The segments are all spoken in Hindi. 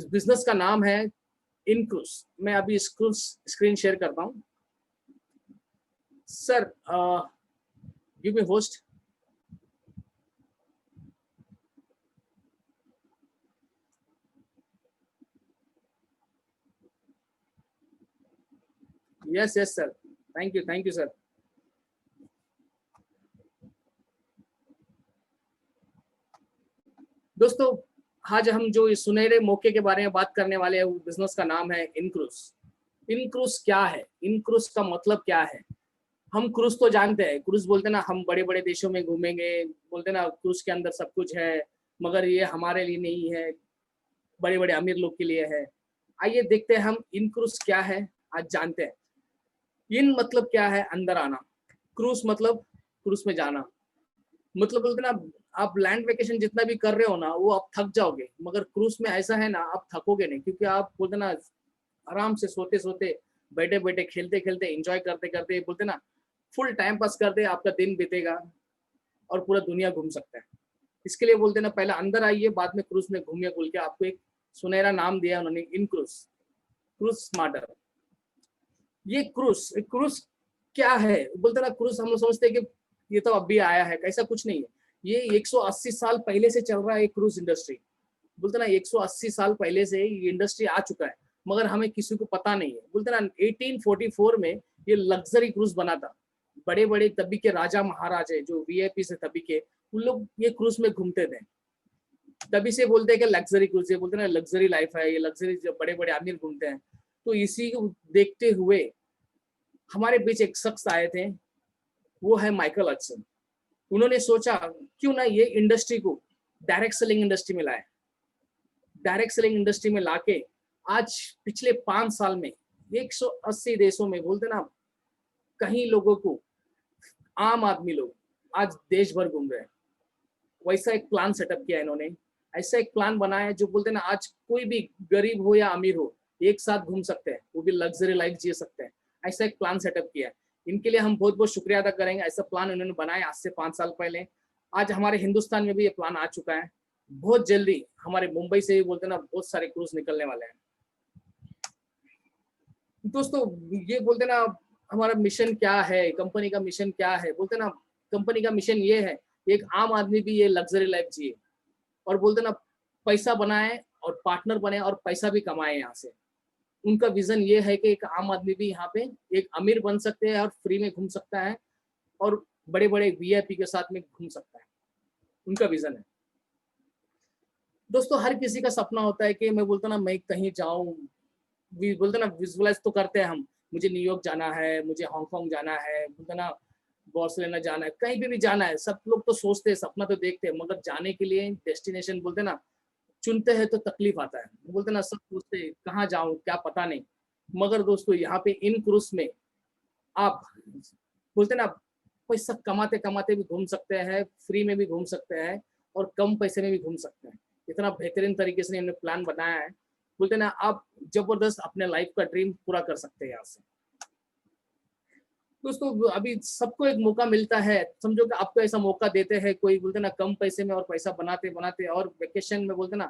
इस बिजनेस का नाम है इनक्रूज। मैं अभी स्क्रीन शेयर करता हूँ। Sir give me host. Yes yes sir, thank you sir. दोस्तों, आज हम जो इस सुनहरे मौके के बारे में बात करने वाले हैं, वो बिजनेस का नाम है इनक्रूज। इनक्रूज क्या है? इनक्रूज का मतलब क्या है? हम क्रूज तो जानते हैं, क्रूज बोलते ना, हम बड़े बड़े देशों में घूमेंगे, बोलते ना क्रूज के अंदर सब कुछ है, मगर ये हमारे लिए नहीं है, बड़े बड़े अमीर लोग के लिए है। आइए देखते हैं हम इन क्रूज क्या है, आज जानते हैं। इन मतलब क्या है? अंदर आना। क्रूज मतलब क्रूज में जाना, मतलब बोलते ना, आप लैंड वेकेशन जितना भी कर रहे हो ना, वो आप थक जाओगे, मगर क्रूज में ऐसा है ना, आप थकोगे नहीं, क्योंकि आप बोलते ना आराम से सोते सोते, बैठे बैठे, खेलते खेलते, एंजॉय करते करते, बोलते ना फुल टाइम पास करते आपका दिन बीतेगा और पूरा दुनिया घूम सकता है। इसके लिए बोलते ना, पहले अंदर आइए, बाद में क्रूज में घूमिए, बोल के आपको एक सुनहरा नाम दिया उन्होंने, इन क्रूज, क्रूज स्मार्टर। ये क्रूज, क्रूज क्या है? बोलते ना क्रूज हम लोग सोचते हैं कि ये तो अभी आया है, ऐसा कुछ नहीं है। ये 180 साल पहले से चल रहा है क्रूज इंडस्ट्री। बोलते ना 180 साल पहले से ये इंडस्ट्री आ चुका है, मगर हमें किसी को पता नहीं है। बोलते ना 1844 में ये लग्जरी क्रूज बना था। बड़े बड़े तभी के राजा महाराजे जो वीआईपी से तभी के, उन लोग ये क्रूज में घूमते थे। तभी से बोलते हैं कि लग्जरी क्रूज, ये बोलते हैं ना लग्जरी लाइफ है, ये लग्जरी, जो बड़े बड़े आमिर घूमते हैं। तो इसी को देखते हुए हमारे बीच एक शख्स आए थे, वो है माइकल हडसन। उन्होंने सोचा क्यों ना ये इंडस्ट्री को डायरेक्ट सेलिंग इंडस्ट्री में लाए। डायरेक्ट सेलिंग इंडस्ट्री में लाके आज पिछले 5 साल में 180 देशों में, बोलते ना कहीं लोगों को, आम आदमी लोग आज देश भर घूम रहे हैं। वैसा एक प्लान सेटअप किया इन्होंने। ऐसा एक प्लान बनाया जो बोलते ना आज कोई भी गरीब हो या अमीर हो, एक साथ घूम सकते हैं, वो भी लग्जरी लाइफ जी सकते हैं। ऐसा एक प्लान सेटअप किया है। इनके लिए हम बहुत बहुत शुक्रिया अदा करेंगे। ऐसा प्लान उन्होंने बनाया आज से 5 साल पहले। आज हमारे हिंदुस्तान में भी ये प्लान आ चुका है। बहुत जल्दी हमारे मुंबई से भी बोलते ना बहुत सारे क्रूज निकलने वाले हैं। दोस्तों, ये बोलते ना हमारा मिशन क्या है, कंपनी का मिशन क्या है? बोलते ना कंपनी का मिशन ये है, एक आम आदमी भी ये लग्जरी लाइफ जिए और बोलते ना पैसा बनाए और पार्टनर बने और पैसा भी कमाए यहाँ से। उनका विजन ये है कि एक आम आदमी भी यहाँ पे एक अमीर बन सकते हैं और फ्री में घूम सकता है और बड़े बड़े वीआईपी के साथ में घूम सकता है। उनका विजन है। दोस्तों, हर किसी का सपना होता है कि मैं बोलता ना मैं कहीं जाऊं, बोलते ना विजुअलाइज तो करते हैं हम, मुझे न्यूयॉर्क जाना है, मुझे हांगकांग जाना है, बोलते ना बार्सिलोना जाना है, कहीं भी जाना है। सब लोग तो सोचते हैं, सपना तो देखते हैं, मगर जाने के लिए डेस्टिनेशन बोलते ना चुनते हैं तो तकलीफ आता है। बोलते ना सब सोचते हैं कहाँ जाऊं, क्या पता नहीं। मगर दोस्तों, यहाँ पे इन क्रूज में आप बोलते ना पैसा कमाते कमाते भी घूम सकते हैं, फ्री में भी घूम सकते हैं और कम पैसे में भी घूम सकते हैं। इतना बेहतरीन तरीके से हमने प्लान बनाया है, बोलते ना आप जबरदस्त अपने लाइफ का ड्रीम पूरा कर सकते हैं यहाँ से। दोस्तों, अभी सबको एक मौका मिलता है, समझो कि आपको ऐसा मौका देते हैं कोई, बोलते ना कम पैसे में और पैसा बनाते बनाते और वेकेशन में बोलते ना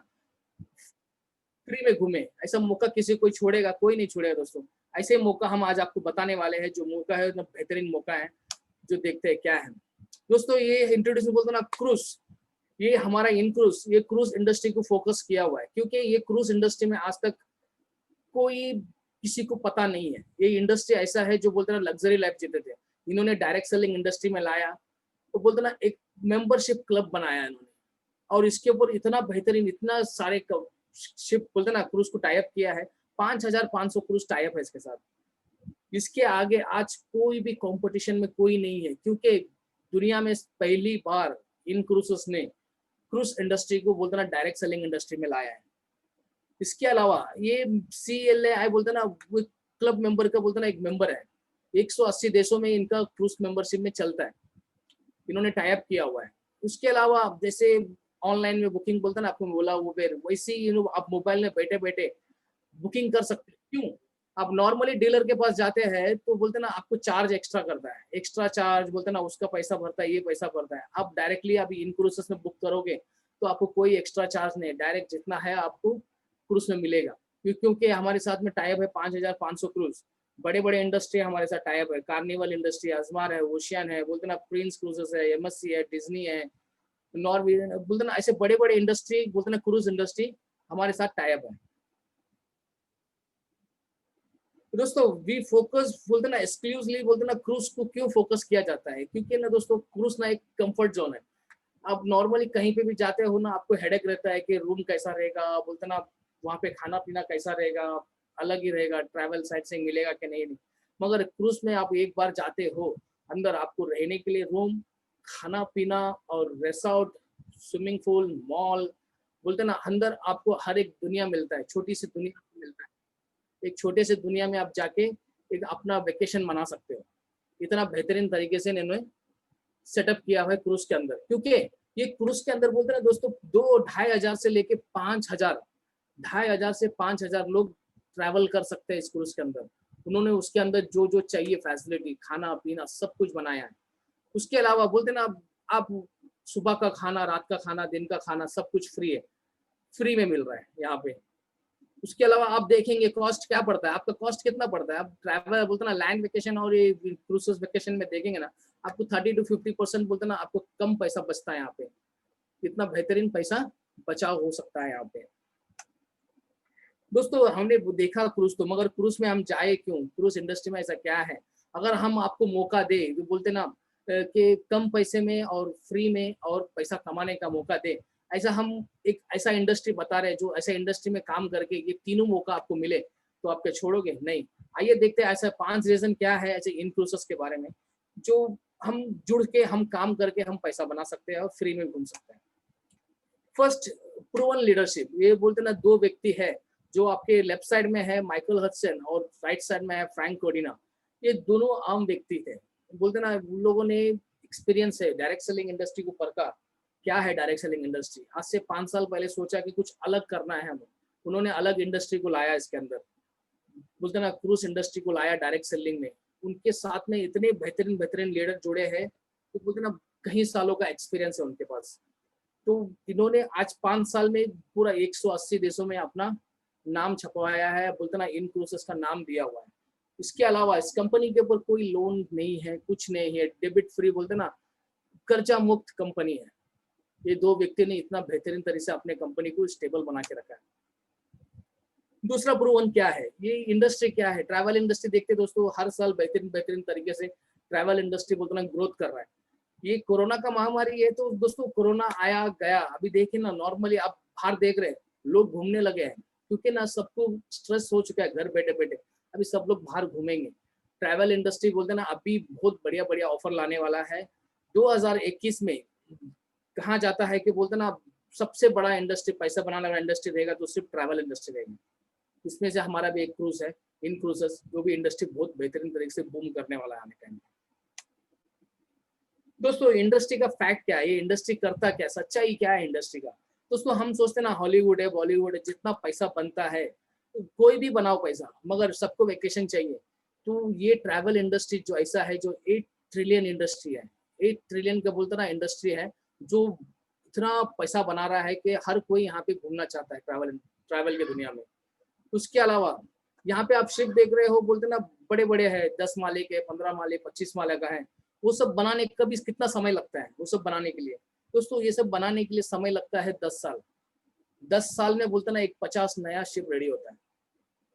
फ्री में घूमे। ऐसा मौका किसी कोई छोड़ेगा? कोई नहीं छोड़ेगा दोस्तों। ऐसे मौका हम आज आपको बताने वाले हैं, जो मौका है बेहतरीन मौका है, जो देखते हैं क्या है। दोस्तों, ये इंट्रोड्यूस बोलते ना क्रूज, ये हमारा इन क्रूज, ये क्रूज इंडस्ट्री को फोकस किया हुआ है, क्योंकि ये क्रूज इंडस्ट्री में आज तक कोई किसी को पता नहीं है। ये इंडस्ट्री ऐसा है जो बोलते ना लग्जरी लाइफ जीते थे, इन्होंने डायरेक्ट सेलिंग इंडस्ट्री में लाया। तो बोलते ना एक मेंबरशिप क्लब बनाया इन्होंने, और इसके ऊपर इतना बेहतरीन, इतना सारे शिप बोलते ना क्रूज को टाइप किया है। 5500 क्रूज टाइप है इसके साथ। इसके आगे आज कोई भी कंपटीशन में कोई नहीं है, क्योंकि दुनिया में पहली बार इन क्रूजेस ने क्रूज इंडस्ट्री को बोलते ना डायरेक्ट सेलिंग इंडस्ट्री में लाया है। इसके अलावा ये CLAI बोलते ना वो क्लब मेंबर का बोलते ना एक मेंबर है। 180 देशों में इनका क्रूज मेंबरशिप में चलता है, इन्होंने टाई अप किया हुआ है। उसके अलावा जैसे ऑनलाइन में बुकिंग बोलते ना, आपको बोला उबेर, वैसे ही आप मोबाइल में बैठे बैठे बुकिंग कर सकते हैं। क्यों? आप नॉर्मली डीलर के पास जाते हैं तो बोलते ना आपको चार्ज एक्स्ट्रा करता है, एक्स्ट्रा चार्ज बोलते ना उसका पैसा भरता है, ये पैसा भरता है। आप डायरेक्टली अभी इन क्रूजेस में बुक करोगे तो आपको कोई एक्स्ट्रा चार्ज नहीं, डायरेक्ट जितना है आपको क्रूज में मिलेगा, क्योंकि हमारे साथ में टाइप है 5500 क्रूज, बड़े बड़े इंडस्ट्री हमारे साथ टाइप है, कार्निवल इंडस्ट्री, अजमार है, ओशियन है, बोलते ना प्रिंस क्रूजेस है, एमएससी है, डिज्नी है, नॉर्वेजियन, बोलते ना ऐसे बड़े बड़े इंडस्ट्री, बोलते ना क्रूज इंडस्ट्री हमारे साथ टाइप है। दोस्तों वी फोकस, बोलते ना एक्सक्लूसिवली, बोलते ना क्रूज को क्यों फोकस किया जाता है, क्योंकि ना दोस्तों क्रूज ना एक कंफर्ट जोन है। आप नॉर्मली कहीं पे भी जाते हो ना, आपको हेडेक रहता है कि रूम कैसा रहेगा, बोलते ना वहाँ पे खाना पीना कैसा रहेगा, अलग ही रहेगा, ट्रैवल साइट से मिलेगा कि नहीं। मगर क्रूज में आप एक बार जाते हो, अंदर आपको रहने के लिए रूम, खाना पीना और रिसोर्ट, स्विमिंग पूल, मॉल, बोलते ना अंदर आपको हर एक दुनिया मिलता है, छोटी सी दुनिया मिलता है। एक छोटे से दुनिया में आप जाके एक अपना वेकेशन मना सकते हो। इतना बेहतरीन तरीके से इन्होंने सेटअप किया हुआ है क्रूज के अंदर, क्योंकि ये क्रूज के अंदर बोलते हैं दोस्तों 2-2,500 से लेके 5,000, 2,500 से 5,000 लोग ट्रैवल कर सकते हैं इस क्रूज के अंदर। उन्होंने उसके अंदर जो जो चाहिए फैसिलिटी, खाना पीना सब कुछ बनाया है। उसके अलावा बोलते ना आप सुबह का खाना, रात का खाना, दिन का खाना सब कुछ फ्री है, फ्री में मिल रहा है यहाँ पे। उसके अलावा आप देखेंगे कॉस्ट क्या पड़ता है, आपका कॉस्ट कितना पड़ता है, आप ट्रैवल बोलते ना लैंड वेकेशन और ये क्रूजेस वेकेशन में देखेंगे ना, आपको 30 to 50% बोलते ना आपको कम पैसा बचता है यहाँ पे। इतना बेहतरीन पैसा बचाव हो सकता है यहाँ पे। दोस्तों हमने देखा क्रूज तो, मगर क्रूज में हम जाए क्यों, क्रूज इंडस्ट्री में ऐसा क्या है। अगर हम आपको मौका दे, जो बोलते ना कि कम पैसे में और फ्री में और पैसा कमाने का मौका दे, ऐसा हम एक ऐसा इंडस्ट्री बता रहे हैं, जो ऐसा इंडस्ट्री में काम करके ये तीनों मौका आपको मिले तो आप क्या छोड़ोगे, नहीं। आइए देखते हैं ऐसा 5 रीजन क्या है ऐसे इन क्रूजेस के बारे में, जो हम जुड़ के हम काम करके हम पैसा बना सकते हैं और फ्री में घूम सकते हैं। First, proven leadership. ये बोलते ना दो व्यक्ति है, जो आपके लेफ्ट साइड में है माइकल हडसन और राइट साइड में है फ्रैंक कोडिना। ये दोनों आम व्यक्ति थे, बोलते ना उन लोगों ने एक्सपीरियंस है डायरेक्ट सेलिंग इंडस्ट्री को परखा, क्या है डायरेक्ट सेलिंग इंडस्ट्री। आज से 5 साल पहले सोचा कि कुछ अलग करना है हमें, उन्होंने अलग इंडस्ट्री को लाया इसके अंदर, बोलते ना क्रूज इंडस्ट्री को लाया डायरेक्ट सेलिंग में। उनके साथ में इतने बेहतरीन बेहतरीन लीडर जुड़े हैं, तो बोलते ना कई सालों का एक्सपीरियंस है उनके पास। तो इन्होंने आज 5 साल में पूरा 180 देशों में अपना नाम छपवाया है, बोलते ना इन क्रूजेस का नाम दिया हुआ है। इसके अलावा इस कंपनी के ऊपर कोई लोन नहीं है, कुछ नहीं है, डेबिट फ्री, बोलते ना कर्जा मुक्त कंपनी है। ये दो व्यक्ति ने इतना बेहतरीन तरीके से अपने कंपनी को स्टेबल बना के रखा है। दूसरा प्रूवन क्या है, ये इंडस्ट्री क्या है, ट्रैवल इंडस्ट्री। देखते दोस्तों हर साल बेहतरीन बेहतरीन तरीके से ट्रैवल इंडस्ट्री बोलते ना ग्रोथ कर रहा है। ये कोरोना का महामारी है, तो दोस्तों कोरोना आया गया, अभी देखिए ना नॉर्मली आप बाहर देख रहे हैं लोग घूमने लगे हैं, क्योंकि ना सबको स्ट्रेस हो चुका है घर बैठे बैठे। अभी सब लोग बाहर घूमेंगे। ट्रैवल इंडस्ट्री बोलते ना अभी बहुत बढ़िया बढ़िया ऑफर लाने वाला है 2021 में। कहा जाता है कि बोलते ना सबसे बड़ा इंडस्ट्री, पैसा बनाने वाला इंडस्ट्री रहेगा तो सिर्फ ट्रैवल इंडस्ट्री रहेगी। इसमें से हमारा भी एक क्रूज है इन क्रूजेस, जो भी इंडस्ट्री बहुत बेहतरीन तरीके से बूम करने वाला है आने टाइम। दोस्तों इंडस्ट्री का फैक्ट क्या है, ये इंडस्ट्री करता क्या, सच्चाई क्या है इंडस्ट्री का। दोस्तों हम सोचते ना हॉलीवुड है, बॉलीवुड है, जितना पैसा बनता है तो कोई भी बनाओ पैसा, मगर सबको वेकेशन चाहिए। तो ये ट्रैवल इंडस्ट्री जो ऐसा है, जो 8 ट्रिलियन इंडस्ट्री है, 8 ट्रिलियन का बोलते ना इंडस्ट्री है, जो इतना पैसा बना रहा है कि हर कोई यहाँ पे घूमना चाहता है ट्रैवल ट्रैवल की दुनिया में। उसके अलावा यहाँ पे आप शिप देख रहे हो, बोलते ना बड़े बड़े हैं, 10 माले के, 15 माले, 25 माले का है। वो सब बनाने का भी कितना समय लगता है वो सब बनाने के लिए। दोस्तों ये सब बनाने के लिए समय लगता है 10 साल। 10 साल में बोलते ना एक 50 नया शिप रेडी होता है,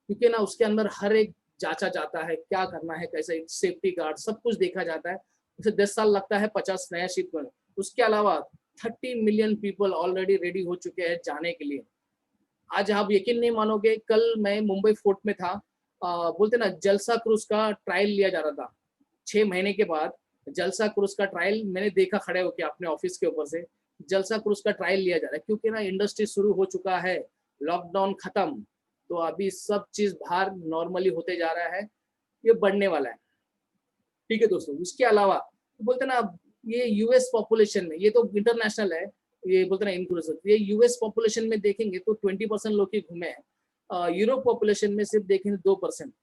क्योंकि ना उसके अंदर हर एक जांचा जाता है, क्या करना है, कैसे सेफ्टी गार्ड सब कुछ देखा जाता है। उसे 10 साल लगता है 50 नया शिप में। उसके अलावा 30 मिलियन पीपल ऑलरेडी रेडी हो चुके हैं जाने के लिए। आज आप यकीन नहीं मानोगे, कल मैं मुंबई फोर्ट में था, बोलते ना जलसा क्रूज का ट्रायल लिया जा रहा था। 6 महीने के बाद जलसा क्रूज का ट्रायल मैंने देखा खड़े होकर अपने ऑफिस के ऊपर से। जलसा क्रूज का ट्रायल लिया जा रहा है, क्योंकि ना इंडस्ट्री शुरू हो चुका है, लॉकडाउन खत्म, तो अभी सब चीज बाहर नॉर्मली होते जा रहा है, ये बढ़ने वाला है। ठीक है दोस्तों, उसके अलावा बोलते ना ये यूएस पॉपुलेशन में, ये तो इंटरनेशनल है, ये बोलते ना इंक्लूसिव, ये यूएस पॉपुलेशन में देखेंगे तो 20% लोग ही घूमे हैं। यूरोप पॉपुलेशन में सिर्फ देखेंगे 2%।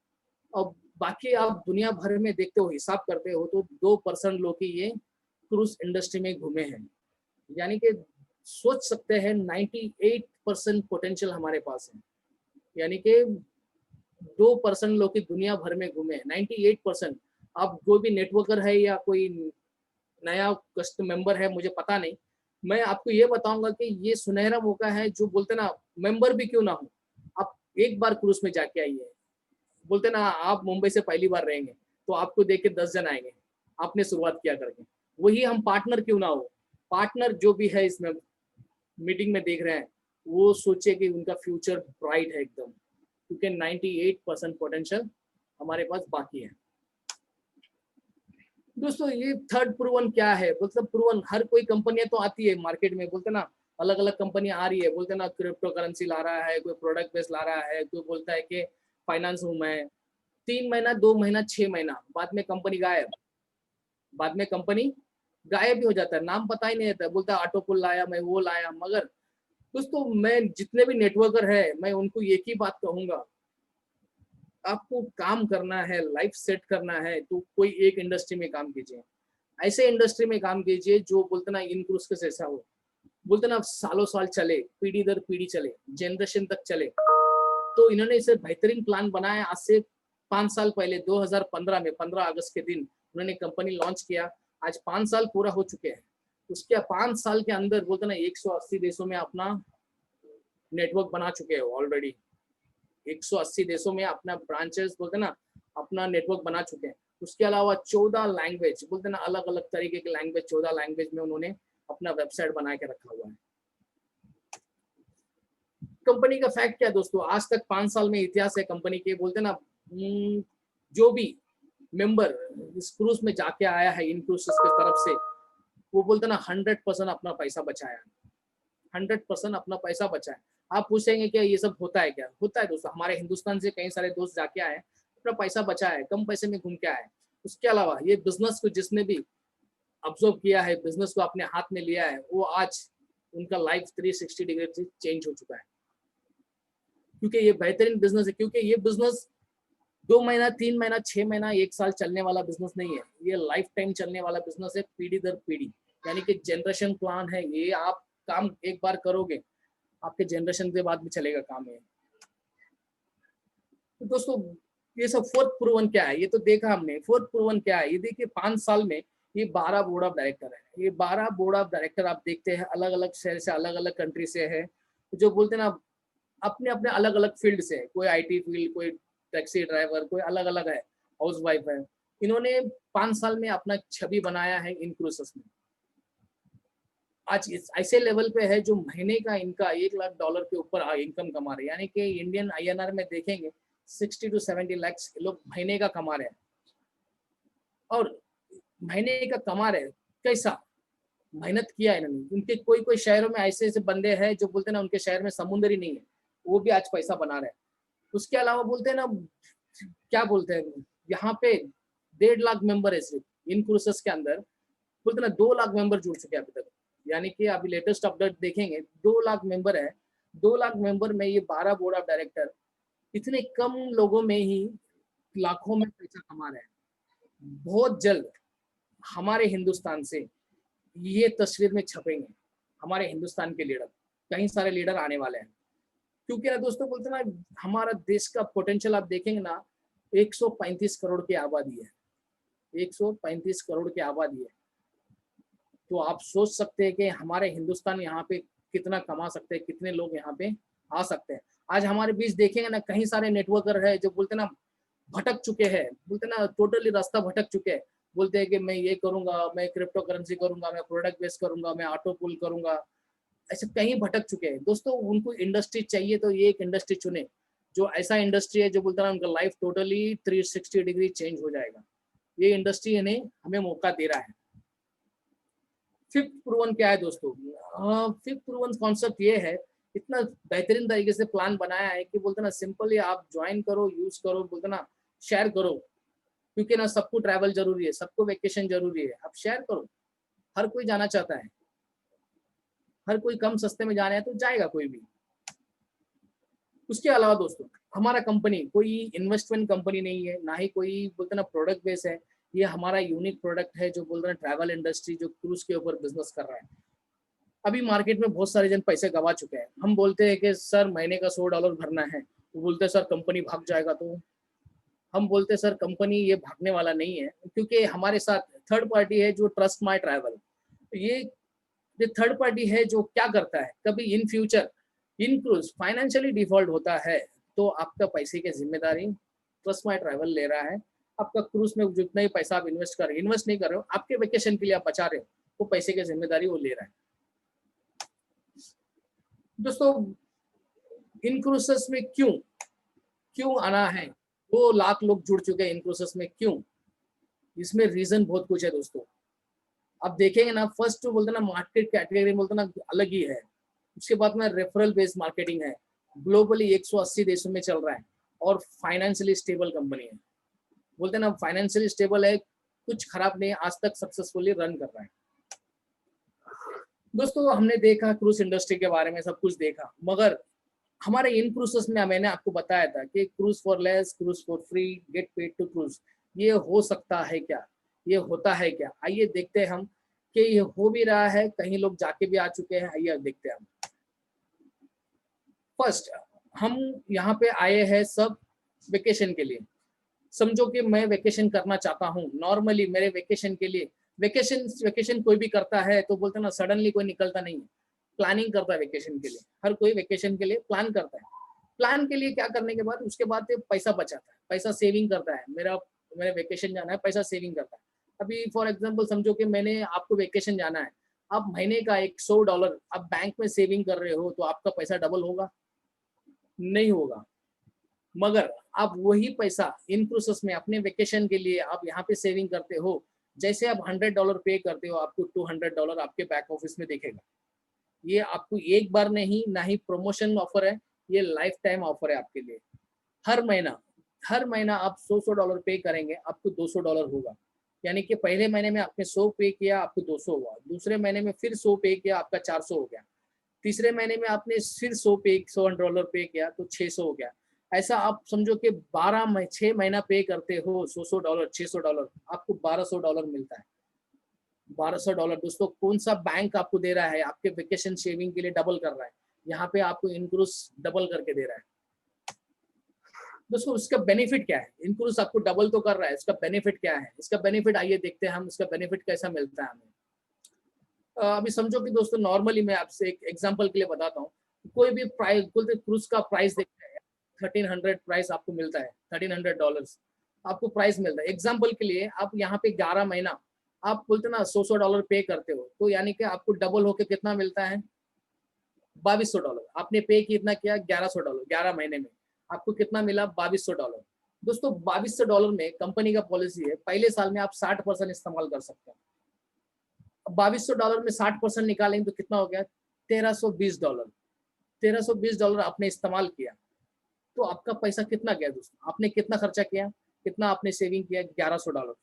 और बाकी आप दुनिया भर में देखते हो, हिसाब करते हो तो 2% लोग ही ये क्रूज इंडस्ट्री में घूमे हैं। यानी कि सोच सकते हैं 98% पोटेंशियल हमारे पास है। यानी कि 2% लोग की दुनिया भर में घूमे, 98%। अब कोई भी नेटवर्कर है या कोई नया कस्ट मेंबर है, मुझे पता नहीं, मैं आपको ये बताऊंगा कि ये सुनहरा मौका है, जो बोलते ना मेंबर भी क्यों ना हो, आप एक बार क्रूज में जाके आइए। बोलते ना आप मुंबई से पहली बार रहेंगे तो आपको देख के 10 जन आएंगे, आपने शुरुआत किया करके। वही हम पार्टनर क्यों ना हो, पार्टनर जो भी है इसमें मीटिंग में देख रहे हैं, वो सोचे कि उनका फ्यूचर ब्राइट है एकदम, क्योंकि 98% पोटेंशियल हमारे पास बाकी है। दोस्तों ये थर्ड प्रूवन क्या है, मतलब प्रूवन हर कोई कंपनियां तो आती है मार्केट में, बोलते ना अलग अलग कंपनियां आ रही है, बोलते ना क्रिप्टो करेंसी ला रहा है, कोई प्रोडक्ट बेस ला रहा है, कोई बोलता है कि फाइनेंस हूं मैं। 3 महीना 2 महीना 6 महीना बाद में कंपनी गायब, बाद में कंपनी गायब भी हो जाता है, नाम पता ही नहीं रहता, बोलता है ऑटोपुल लाया, मैं वो लाया। मगर दोस्तों मैं जितने भी नेटवर्कर है, मैं उनको एक ही बात कहूंगा, आपको काम करना है, लाइफ सेट करना है, तो कोई एक इंडस्ट्री में काम कीजिए, ऐसे इंडस्ट्री में काम कीजिए जो बोलते ना इनक्रूज के जैसा हो, बोलते ना सालों साल चले, पीढ़ी दर पीढ़ी चले, जनरेशन तक चले। तो इन्होंने इसे बेहतरीन प्लान बनाया। आज से 5 साल पहले 2015 में 15 अगस्त के दिन उन्होंने कंपनी लॉन्च किया। आज 5 साल पूरा हो चुके हैं। उसके 5 साल के अंदर बोलते ना 180 देशों में अपना नेटवर्क बना चुके हो ऑलरेडी। 180 देशों में अपना ब्रांचेस बोलते ना अपना नेटवर्क बना चुके हैं। उसके अलावा 14 लैंग्वेज, बोलते ना अलग अलग तरीके के लैंग्वेज, 14 लैंग्वेज में उन्होंने अपना वेबसाइट बना के रखा हुआ है। कंपनी का फैक्ट क्या दोस्तों, आज तक 5 साल में इतिहास है कंपनी के, बोलते ना जो भी मेंबर इस क्रूज में जाके आया है इन क्रूज की तरफ से, वो बोलते ना 100% अपना पैसा बचाया, 100% अपना पैसा बचाया। आप पूछेंगे क्या ये सब होता है, क्या होता है दोस्तों, हमारे हिंदुस्तान से कई सारे दोस्त जाके आए, अपना पैसा बचाया है, कम पैसे में घूम के आए। उसके अलावा ये बिजनेस को जिसने भी ऑब्जर्व किया है, बिजनेस को अपने हाथ में लिया है, वो आज उनका लाइफ 360 डिग्री से चेंज हो चुका है, क्योंकि ये बेहतरीन बिजनेस है। क्योंकि ये बिजनेस 2 महीना 3 महीना 6 महीना 1 साल चलने वाला बिजनेस नहीं है, ये लाइफ टाइम चलने वाला बिजनेस है, पीढ़ी दर पीढ़ी, यानी कि जनरेशन प्लान है ये। आप काम एक बार करोगे, आपके जनरेशन के बाद भी चलेगा काम है। तो दोस्तों ये सब फोर्थ प्रूवन क्या है, ये तो देखा हमने। फोर्थ प्रूवन क्या है, ये देखिए 5 साल में ये 12 बोर्ड ऑफ डायरेक्टर है। ये 12 बोर्ड ऑफ डायरेक्टर आप देखते हैं अलग अलग शहर से, अलग अलग कंट्री से है, जो बोलते हैं ना अपने अपने अलग अलग फील्ड से है। कोई आईटी फील्ड, कोई टैक्सी ड्राइवर, कोई अलग अलग है, हाउस वाइफ है। इन्होंने 5 साल में अपना छवि बनाया है इन क्रूसेस में। आज इस ऐसे लेवल पे है जो महीने का इनका $1 लाख के ऊपर इनकम कमा रहे हैं, यानी कि इंडियन आईएनआर में देखेंगे 60 to 70 लाख लोग महीने का कमा रहे हैं। और महीने का कमा रहे, कैसा मेहनत किया है इन्होंने। उनके कोई कोई शहरों में ऐसे ऐसे बंदे हैं जो बोलते हैं ना उनके शहर में समुद्र ही नहीं है, वो भी आज पैसा बना रहे हैं। उसके अलावा बोलते हैं ना, क्या बोलते हैं, यहाँ पे 1.5 लाख मेंबर है सिर्फ इन क्रूसेस के अंदर। बोलते ना 2 लाख मेंबर जुड़ चुके हैं अभी तक, यानी कि अभी लेटेस्ट अपडेट देखेंगे 2 लाख मेंबर है। 2 लाख मेंबर में ये 12 बोर्ड ऑफ डायरेक्टर इतने कम लोगों में ही लाखों में पैसा कमा रहे हैं। बहुत जल्द हमारे हिंदुस्तान से ये तस्वीर में छपेंगे, हमारे हिंदुस्तान के लीडर, कई सारे लीडर आने वाले हैं। क्योंकि ना दोस्तों बोलते ना हमारा देश का पोटेंशियल आप देखेंगे ना, 135 करोड़ की आबादी है, 135 करोड़ की आबादी है। तो आप सोच सकते हैं कि हमारे हिंदुस्तान यहाँ पे कितना कमा सकते हैं, कितने लोग यहाँ पे आ सकते हैं। आज हमारे बीच देखेंगे ना कई सारे नेटवर्कर है जो बोलते ना भटक चुके हैं, बोलते ना टोटली रास्ता भटक चुके हैं। बोलते हैं कि मैं ये करूंगा, मैं क्रिप्टो करेंसी करूंगा, मैं प्रोडक्ट बेस करूंगा, मैं ऑटो पुल करूंगा, ऐसे कहीं भटक चुके हैं। दोस्तों उनको इंडस्ट्री चाहिए तो ये एक इंडस्ट्री चुने जो ऐसा इंडस्ट्री है जो बोलते ना उनका लाइफ टोटली 360 डिग्री चेंज हो जाएगा। ये इंडस्ट्री इन्हें हमें मौका दे रहा है। फिफ्थ प्रूवन क्या है दोस्तों, फिफ्थ प्रूवन कॉन्सेप्ट ये है, इतना बेहतरीन तरीके से प्लान बनाया है कि बोलते ना सिंपली आप ज्वाइन करो, यूज करो, बोलते ना शेयर करो। क्योंकि ना सबको ट्रैवल जरूरी है, सबको वेकेशन जरूरी है, आप शेयर करो। हर कोई जाना चाहता है, हर कोई कम सस्ते में जाना है तो जाएगा कोई भी। उसके अलावा दोस्तों हमारा कंपनी कोई इन्वेस्टमेंट कंपनी नहीं है, ना ही कोई बोलते ना प्रोडक्ट बेस है। ये हमारा यूनिक प्रोडक्ट है जो बोल रहे हैं ट्रैवल इंडस्ट्री जो क्रूज के ऊपर बिजनेस कर रहा है। अभी मार्केट में बहुत सारे जन पैसे गवा चुके हैं। हम बोलते हैं कि सर महीने का $100 भरना है, वो बोलते हैं सर कंपनी भाग जाएगा। तो हम बोलते हैं सर कंपनी ये भागने वाला नहीं है, क्योंकि हमारे साथ थर्ड पार्टी है जो ट्रस्ट माई ट्रैवल। ये थर्ड पार्टी है जो क्या करता है, कभी in future in cruise financially default होता है तो आपका पैसे की जिम्मेदारी ट्रस्ट माई ट्रैवल ले रहा है। आपका क्रूज में जितना ही पैसा आप इन्वेस्ट नहीं कर रहे हो, आपके वेकेशन के लिए आप बचा रहे हो, वो पैसे की जिम्मेदारी वो ले रहा है। दोस्तों इन क्रूसेस में क्यों क्यों आना है, 2 लाख लोग जुड़ चुके हैं इन क्रूसेस में, क्यों? इसमें रीजन बहुत कुछ है दोस्तों। आप देखेंगे ना, फर्स्ट जो बोलते ना मार्केट कैटेगरी बोलते ना अलग ही है। उसके बाद में रेफरल बेस्ड मार्केटिंग है, ग्लोबली 180 देशों में चल रहा है और फाइनेंशियली स्टेबल कंपनी है। बोलते ना फाइनेंशियली स्टेबल है, कुछ खराब नहीं, आज तक सक्सेसफुली रन कर रहा है। दोस्तों हमने देखा क्रूज इंडस्ट्री के बारे में सब कुछ देखा, मगर हमारे इन क्रूजेस में मैंने आपको बताया था कि cruise for less, cruise for free, get paid to cruise, ये हो सकता है क्या, ये होता है क्या? आइए देखते हैं हम कि ये हो भी रहा है, कहीं लोग जाके भी आ चुके हैं। आइए देखते हैं हम। फर्स्ट हम यहाँ पे आए हैं सब वेकेशन के लिए। समझो कि मैं वेकेशन करना चाहता हूँ, नॉर्मली मेरे वेकेशन के लिए वेकेशन कोई भी करता है तो बोलते ना सडनली कोई निकलता नहीं है, प्लानिंग करता है वेकेशन के लिए। हर कोई वेकेशन के लिए प्लान करता है। प्लान के लिए क्या करने के बाद उसके बाद पैसा बचाता है, पैसा सेविंग करता है। मेरे वेकेशन जाना है, पैसा सेविंग करता है। अभी फॉर एग्जांपल समझो कि मैंने आपको वेकेशन जाना है, आप महीने का $100 आप बैंक में सेविंग कर रहे हो तो आपका पैसा डबल होगा? नहीं होगा। मगर आप वही पैसा इन प्रोसेस में अपने वेकेशन के लिए आप यहाँ पे सेविंग करते हो, जैसे आप $100 पे करते हो, आपको $200 आपके बैक ऑफिस में दिखेगा। ये आपको एक बार नहीं, ना ही प्रमोशन ऑफर है, ये लाइफ टाइम ऑफर है आपके लिए। हर महीना आप $100 पे करेंगे, आपको $200 होगा। यानी कि पहले महीने में आपने 100 पे किया, आपको 200 हुआ। दूसरे महीने में फिर 100 पे किया, आपका 400 हो गया। तीसरे महीने में आपने फिर $100 पे किया तो 600 हो गया। ऐसा आप समझो कि 6 महीना पे करते हो, $100 $600, आपको $1200 मिलता है। $1200 दोस्तों कौन सा बैंक आपको दे रहा है? आपके वेकेशन सेविंग के लिए डबल कर रहा है। यहाँ पे आपको इनक्रूज डबल करके दे रहा है। दोस्तों उसका बेनिफिट क्या है? इनक्रूज आपको डबल तो कर रहा है, इसका बेनिफिट क्या है? इसका बेनिफिट आइए देखते हैं हम, इसका बेनिफिट कैसा मिलता है हमें। अभी समझो कि दोस्तों नॉर्मली मैं आपसे एक एग्जांपल के लिए बताता हूँ। कोई भी प्राइस बोलते क्रूज का प्राइस देखते हैं, 1300 प्राइस आपको मिलता है, $1300 आपको प्राइस मिलता है। एग्जांपल के लिए आप यहाँ पे 11 महीना आप बोलते ना $100 पे करते हो, तो यानी कि आपको डबल होके कितना मिलता है? $2200। आपने पे कितना किया? $1100। 11 महीने में आपको कितना मिला? $2200। दोस्तों $2200 में कंपनी का पॉलिसी है, पहले साल में आप 60% इस्तेमाल कर सकते हैं। $2200 में 60% निकालेंगे तो कितना हो गया? $1320। $1320 आपने इस्तेमाल किया तो आपका पैसा कितना गया दोस्तों? आपने कितना खर्चा किया, कितना आपने सेविंग किया? $1100।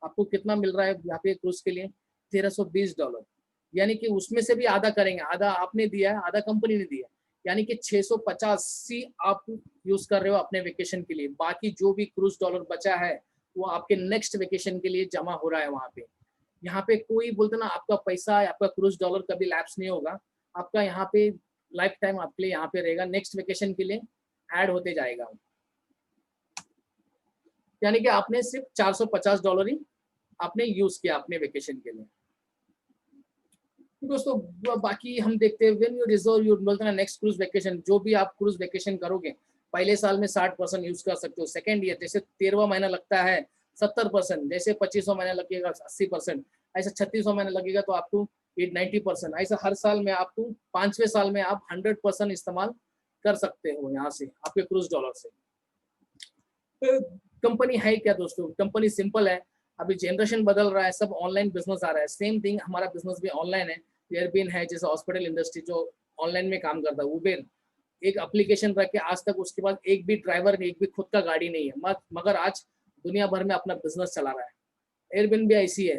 आपको कितना मिल रहा है यहाँ पे क्रूज के लिए? $1320। यानी कि उसमें से भी आधा करेंगे, आधा आपने दिया है, आधा कंपनी ने दिया, यानी कि 685 आप यूज कर रहे हो अपने वेकेशन के लिए। बाकी जो भी क्रूज डॉलर बचा है वो आपके नेक्स्ट वेकेशन के लिए जमा हो रहा है वहां पे। यहाँ पे कोई बोलते ना आपका पैसा, आपका क्रूज डॉलर कभी लैप्स नहीं होगा। आपका यहाँ पे लाइफ टाइम आपके लिए यहाँ पे रहेगा, नेक्स्ट वेकेशन के लिए ऐड होते जाएगा। यानी कि आपने सिर्फ $450 ही आपने यूज किया अपने वेकेशन के लिए। दोस्तों बाकी हम देखते हैं, व्हेन यू रिजर्व योर बोलते हैं नेक्स्ट क्रूज वेकेशन, जो भी आप क्रूज वेकेशन करोगे पहले साल में 60% यूज कर सकते हो। सेकेंड ईयर जैसे 13वां महीना लगता है 70%, जैसे 25वां महीना लगेगा 80%, ऐसा 36वां महीना लगेगा तो आपको 90%। ऐसा हर साल में आपको 5वें साल में आप 100% इस्तेमाल कर सकते हो यहाँ से आपके क्रूज डॉलर से। कंपनी है क्या दोस्तों? कंपनी सिंपल है, अभी जनरेशन बदल रहा है, सब ऑनलाइन बिजनेस आ रहा है। सेम थिंग हमारा बिजनेस भी ऑनलाइन है। एयरबिन है, जैसे हॉस्पिटल इंडस्ट्री जो ऑनलाइन में काम करता है। उबेर एक एप्लीकेशन रख के आज तक उसके बाद एक भी ड्राइवर, एक भी खुद का गाड़ी नहीं है, मगर आज दुनिया भर में अपना बिजनेस चला रहा है। एयरबिन भी ऐसी है,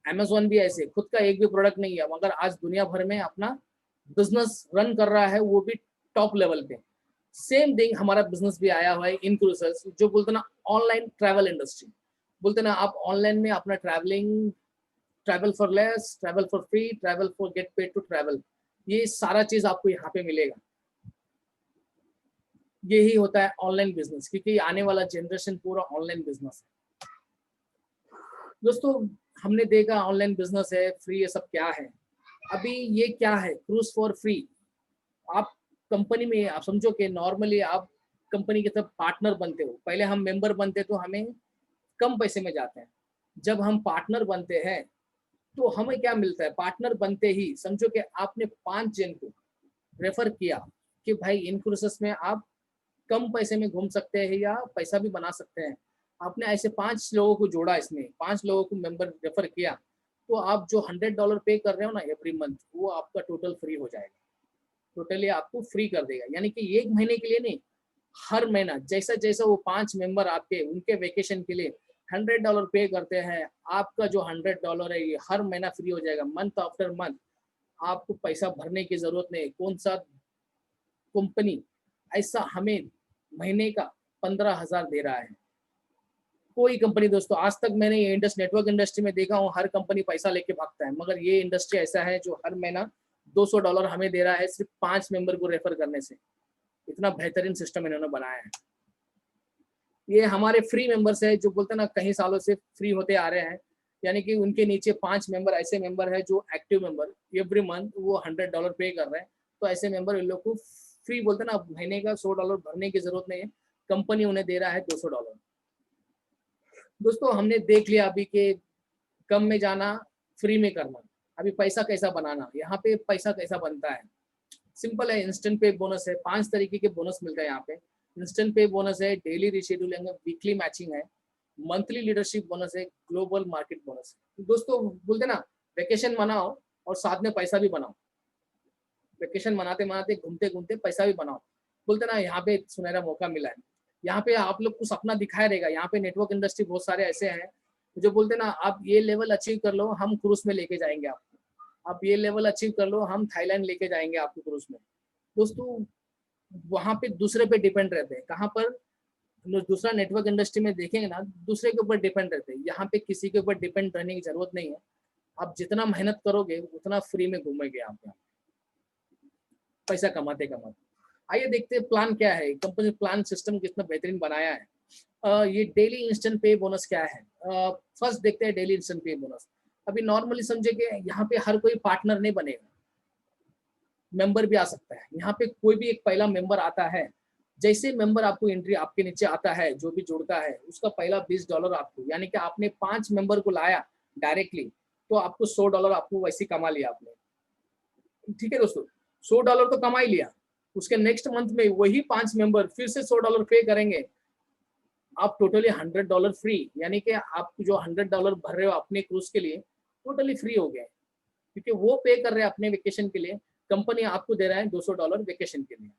अमेजोन भी ऐसे, खुद का एक भी प्रोडक्ट नहीं है, मगर आज दुनिया भर में अपना बिजनेस रन कर रहा है, वो भी टॉप लेवल पे। सेम थिंग हमारा बिजनेस भी आया हुआ है इन क्रूजर्स, जो बोलते ना ऑनलाइन ट्रैवल इंडस्ट्री। बोलते ना आप ऑनलाइन में अपना travel for less, travel for free, travel for get paid to travel, ये सारा चीज आपको यहाँ पे मिलेगा। यही होता है ऑनलाइन बिजनेस, क्योंकि आने वाला जनरेशन पूरा ऑनलाइन बिजनेस है। दोस्तों हमने देखा ऑनलाइन बिजनेस है, फ्री, ये सब क्या है। अभी ये क्या है, क्रूज फॉर फ्री। आप कंपनी में, आप समझो कि नॉर्मली आप कंपनी के साथ पार्टनर बनते हो। पहले हम मेंबर बनते तो हमें कम पैसे में जाते हैं। जब हम पार्टनर बनते हैं तो हमें क्या मिलता है, पार्टनर बनते ही समझो कि आपने 5 जन को रेफर किया कि भाई इन क्रूसेस में आप कम पैसे में घूम सकते हैं या पैसा भी बना सकते हैं। आपने ऐसे 5 लोगों को जोड़ा, इसमें 5 लोगों को मेंबर रेफर किया, तो आप जो $100 पे कर रहे हो ना एवरी मंथ, वो आपका टोटल फ्री हो जाएगा। टोटली आपको फ्री कर देगा, यानी कि 1 महीने के लिए नहीं, हर महीना जैसा जैसा वो 5 मेंबर आपके उनके वेकेशन के लिए $100 पे करते हैं, आपका जो $100 है ये हर महीना फ्री हो जाएगा, मंथ आफ्टर मंथ। आपको पैसा भरने की जरूरत नहीं। कौन सा कंपनी ऐसा हमें महीने का 15,000 दे रहा है? कोई कंपनी दोस्तों, आज तक मैंने ये नेटवर्क इंडस्ट्री में देखा हूँ, हर कंपनी पैसा लेके भागता है, मगर ये इंडस्ट्री ऐसा है जो हर महीना $200 हमें दे रहा है सिर्फ 5 मेंबर को रेफर करने से। इतना बेहतरीन सिस्टम इन्होंने बनाया है। ये हमारे फ्री मेंबर्स है, जो बोलते हैं ना कई सालों से फ्री होते आ रहे हैं, यानी कि उनके नीचे 5 मेंबर ऐसे मेंबर है जो एक्टिव मेंबर एवरी मंथ वो $100 पे कर रहे हैं। तो ऐसे मेंबर इन लोग को फ्री, बोलते हैं ना महीने का $100 भरने की जरूरत नहीं है, कंपनी उन्हें दे रहा है $200। दोस्तों हमने देख लिया अभी कि कम में जाना, फ्री में करना। अभी पैसा कैसा बनाना, यहाँ पे पैसा कैसा बनता है, सिंपल है। इंस्टेंट पे बोनस है, 5 तरीके के बोनस मिलता है यहाँ पे। इंस्टेंट पे बोनस है, डेली रिशेड्यूलिंग है, वीकली मैचिंग है, मंथली लीडरशिप बोनस है, ग्लोबल मार्केट बोनस है। दोस्तों बोलते ना वेकेशन मनाओ और साथ में पैसा भी बनाओ। वेकेशन मनाते मनाते घूमते घूमते पैसा भी बनाओ। बोलते ना यहाँ पे सुनहरा मौका मिला है, यहाँ पे आप लोग को सपना दिखाया रहेगा। यहाँ पे नेटवर्क इंडस्ट्री बहुत सारे ऐसे हैं जो बोलते ना आप ये लेवल अचीव कर लो, हम क्रूज में लेके जाएंगे आपको। आप ये लेवल अचीव कर लो, हम थाईलैंड लेके जाएंगे आपको क्रूज में। दोस्तों वहां पे दूसरे पे डिपेंड रहते हैं। कहाँ पर? दूसरा नेटवर्क इंडस्ट्री में देखेंगे ना, दूसरे के ऊपर डिपेंड रहते हैं। यहाँ पे किसी के ऊपर डिपेंड रहने की जरूरत नहीं है। आप जितना मेहनत करोगे उतना फ्री में घूमेंगे आप, यहाँ पैसा कमाते कमाते। आइए देखते हैं प्लान क्या है, कंपनी प्लान सिस्टम कितना बेहतरीन बनाया है। ये डेली इंस्टेंट पे बोनस क्या है। फर्स्ट देखते हैं डेली इंस्टेंट पे बोनस। अभी नॉर्मली समझे कि यहाँ पे हर कोई पार्टनर नहीं बनेगा, मेंबर भी आ सकता है। यहाँ पे कोई भी एक पहला मेंबर आता है, जैसे मेंबर आपको एंट्री आपके नीचे आता है, जो भी जुड़ता है उसका पहला $20 आपको, यानी कि आपने 5 मेंबर को लाया डायरेक्टली, तो आपको $100 आपको वैसे कमा लिया आपने। ठीक है दोस्तों, $100 तो कमा ही लिया। उसके नेक्स्ट मंथ में वही 5 मेंबर फिर से $100 पे करेंगे, आप टोटली $100 फ्री, यानी कि आप जो $100 भर रहे हो अपने क्रूज के लिए टोटली फ्री हो गए, क्योंकि वो पे कर रहे हैं अपने वेकेशन के लिए, कंपनी आपको दे रहा है $200 वेकेशन के लिए।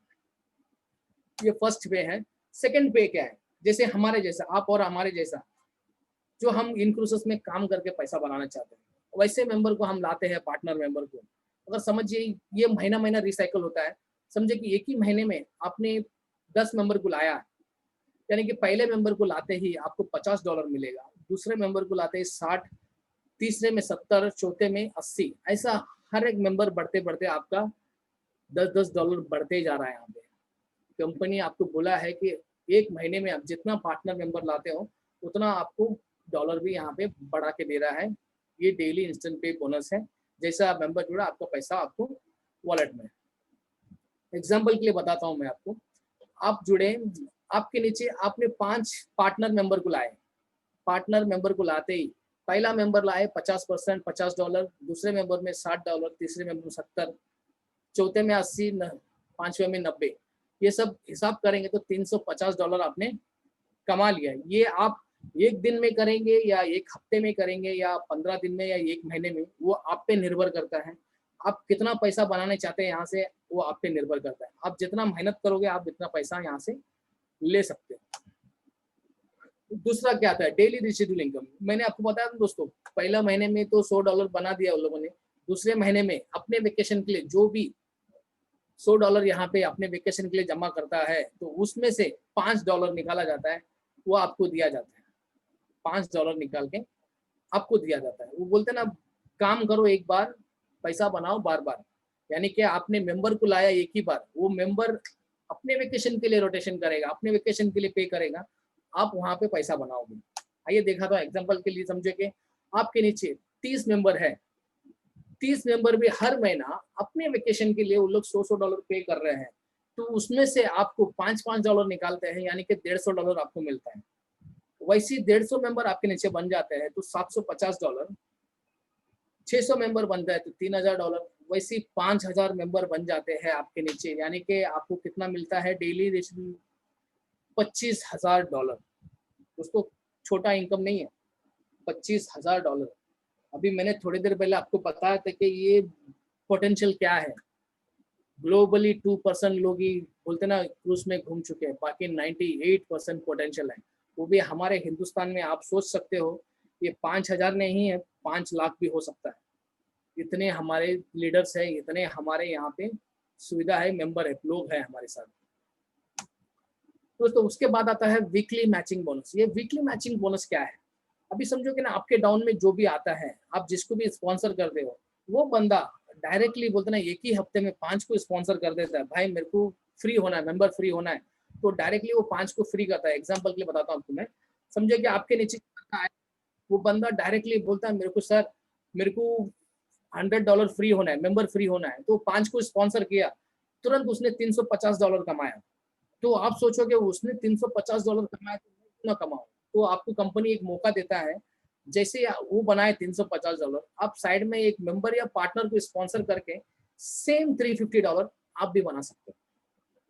ये फर्स्ट पे है। सेकंड पे क्या है, जैसे हमारे जैसा, आप और हमारे जैसा, जो हम इन क्रूसेस में काम करके पैसा बनाना चाहते हैं, वैसे मेंबर को हम लाते हैं, पार्टनर मेंबर को। अगर समझिए ये महीना महीना रिसाइकल होता है, समझे कि एक ही महीने में आपने 10 मेंबर को लाया, यानी कि पहले मेंबर को लाते ही आपको $50 मिलेगा, दूसरे मेंबर को लाते ही 60, तीसरे में 70, चौथे में 80, ऐसा हर एक मेंबर बढ़ते बढ़ते आपका $10 बढ़ते जा रहा है। यहाँ पे कंपनी आपको बोला है कि एक महीने में आप जितना पार्टनर मेंबर लाते हो उतना आपको डॉलर भी यहाँ पे बढ़ा के दे रहा है। ये डेली इंस्टेंट पे बोनस है, जैसा आप मेंबर जुड़ा आपका पैसा आपको वॉलेट में। एग्जाम्पल के लिए बताता हूँ मैं आपको, आप जुड़े, आपके नीचे आपने 5 पार्टनर मेंबर को लाए, पार्टनर मेंबर को लाते ही पहला मेंबर लाए 50%, $50, दूसरे मेंबर में $60, तीसरे मेंबर में 70, चौथे में 80, पांचवे में 90। ये सब हिसाब करेंगे तो $350 आपने कमा लिया। ये आप एक दिन में करेंगे या एक हफ्ते में करेंगे या 15 दिन में या एक महीने में, वो आप पे निर्भर करता है। आप कितना पैसा बनाने चाहते हैं यहाँ से, वो आप पे निर्भर करता है। आप जितना मेहनत करोगे आप इतना पैसा यहाँ से ले सकते हैं। दूसरा क्या था, डेली रिसिडुअल इनकम। मैंने आपको बताया था दोस्तों, पहला महीने में तो $100 बना दिया उन लोगों ने। दूसरे महीने में अपने वेकेशन के लिए जो भी $100 यहाँ पे अपने वेकेशन के लिए जमा करता है, तो उसमें से $5 निकाला जाता है, वो आपको दिया जाता है। $5 निकाल के आपको दिया जाता है। वो बोलते हैं ना, काम करो एक बार, पैसा बनाओ बार बार। यानी कि आपने मेंबर को लाया एक ही बार, वो मेंबर अपने वेकेशन के लिए रोटेशन करेगा, अपने वेकेशन के लिए पे करेगा, आप वहां पे पैसा बनाओगे। आइए देखा तो एग्जांपल के लिए समझे कि आपके नीचे 30 मेंबर है, 30 मेंबर भी हर महीना अपने वेकेशन के लिए वो लोग $100 पे कर रहे हैं, तो उसमें से आपको $5 निकालते हैं, यानी कि $150 आपको मिलता है। वैसे 150 मेंबर आपके नीचे बन जाते हैं तो $750, 600 मेंबर बनता है तो $3000, वैसे 5000 मेंबर बन जाते हैं आपके नीचे, यानी कि आपको कितना मिलता है डेली रेशन, $25000। दोस्तों छोटा इनकम नहीं है, $25000। अभी मैंने थोड़ी देर पहले आपको बताया था कि ये पोटेंशियल क्या है। ग्लोबली 2% लोग ही बोलते ना क्रूज में घूम चुके हैं, बाकी 98% पोटेंशियल है, वो भी हमारे हिंदुस्तान में। आप सोच सकते हो ये 5000 नहीं है, 5 लाख भी हो सकता है। इतने हमारे लीडर्स है, इतने हमारे यहाँ पे सुविधा है, मेंबर है, लोग हैं हमारे साथ। तो उसके बाद आता है वीकली मैचिंग बोनस। ये वीकली मैचिंग बोनस क्या है? अभी समझो कि ना आपके डाउन में जो भी आता है, आप जिसको भी स्पॉन्सर करते हो, वो बंदा डायरेक्टली बोलते ना एक ही हफ्ते में 5 को स्पॉन्सर कर देता है, भाई मेरे को फ्री होना है, मेंबर फ्री होना है, तो डायरेक्टली वो 5 को फ्री करता है। एग्जाम्पल के लिए बताता हूँ तुम्हें, समझे कि आपके नीचे वो बंदा डायरेक्टली बोलता है मेरे को सर, मेरे को $100 फ्री होना है, मेंबर फ्री होना है, तो 5 को स्पॉन्सर किया, तुरंत उसने $350 कमाया। तो आप सोचोगे उसने $350 कमाया तो मैं क्यों ना कमाऊं? तो आपको कंपनी एक मौका देता है, जैसे वो बनाए $350, आप साइड में एक मेंबर या पार्टनर को स्पॉन्सर करके सेम $350 आप भी बना सकते हो।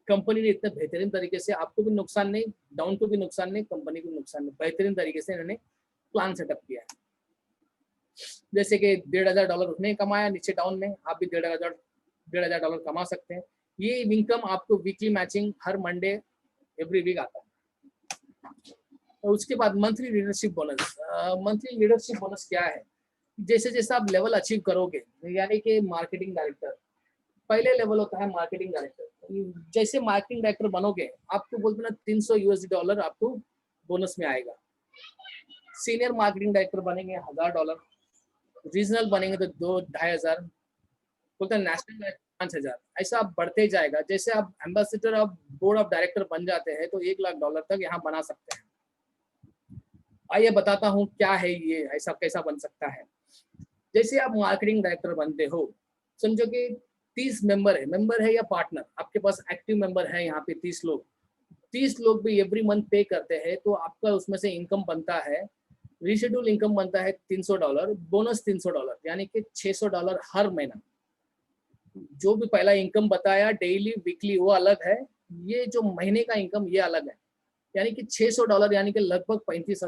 कंपनी ने इतने बेहतरीन तरीके से, आपको भी नुकसान नहीं, डाउन को भी नुकसान नहीं, कंपनी को नुकसान नहीं, बेहतरीन तरीके से इन्होंने प्लान सेटअप किया है। जैसे कि $1500 उसने कमाया, नीचे डाउन में आप भी $1500 कमा सकते हैं। ये इनकम आपको वीकली मैचिंग हर मंडे एवरी वीक आता है। और उसके बाद monthly leadership bonus. Monthly leadership bonus क्या है? जैसे जैसे आप लेवल अचीव करोगे, यानी कि मार्केटिंग डायरेक्टर, पहले लेवल होता है मार्केटिंग डायरेक्टर। जैसे मार्केटिंग डायरेक्टर बनोगे, आपको बोलते ना $300 आपको बोनस में आएगा। सीनियर मार्केटिंग डायरेक्टर बनेंगे $1000, रीजनल बनेंगे तो 2-2500, बोलते हैं नेशनल डायरेक्टर 5000। ऐसा आप बढ़ते जाएगा। जैसे आप ambassador of board of director बन जाते हैं तो $1,00,000 तक यहाँ बना सकते हैं। आइए बताता हूँ क्या है ये, ऐसा कैसा बन सकता है। जैसे आप मार्केटिंग डायरेक्टर बनते हो, समझो कि 30 मेंबर है या पार्टनर, आपके पास एक्टिव मेंबर है यहाँ पे 30 लोग, 30 लोग भी एवरी मंथ पे करते हैं, तो आपका उसमें से इनकम बनता है, रीशेड्यूल इनकम बनता है $300, बोनस $300, यानी कि $600 हर महीना। जो भी पहला इनकम बताया डेली वीकली वो अलग है, ये जो महीने का इनकम ये अलग है, यानी कि $600 यानी कि लगभग 35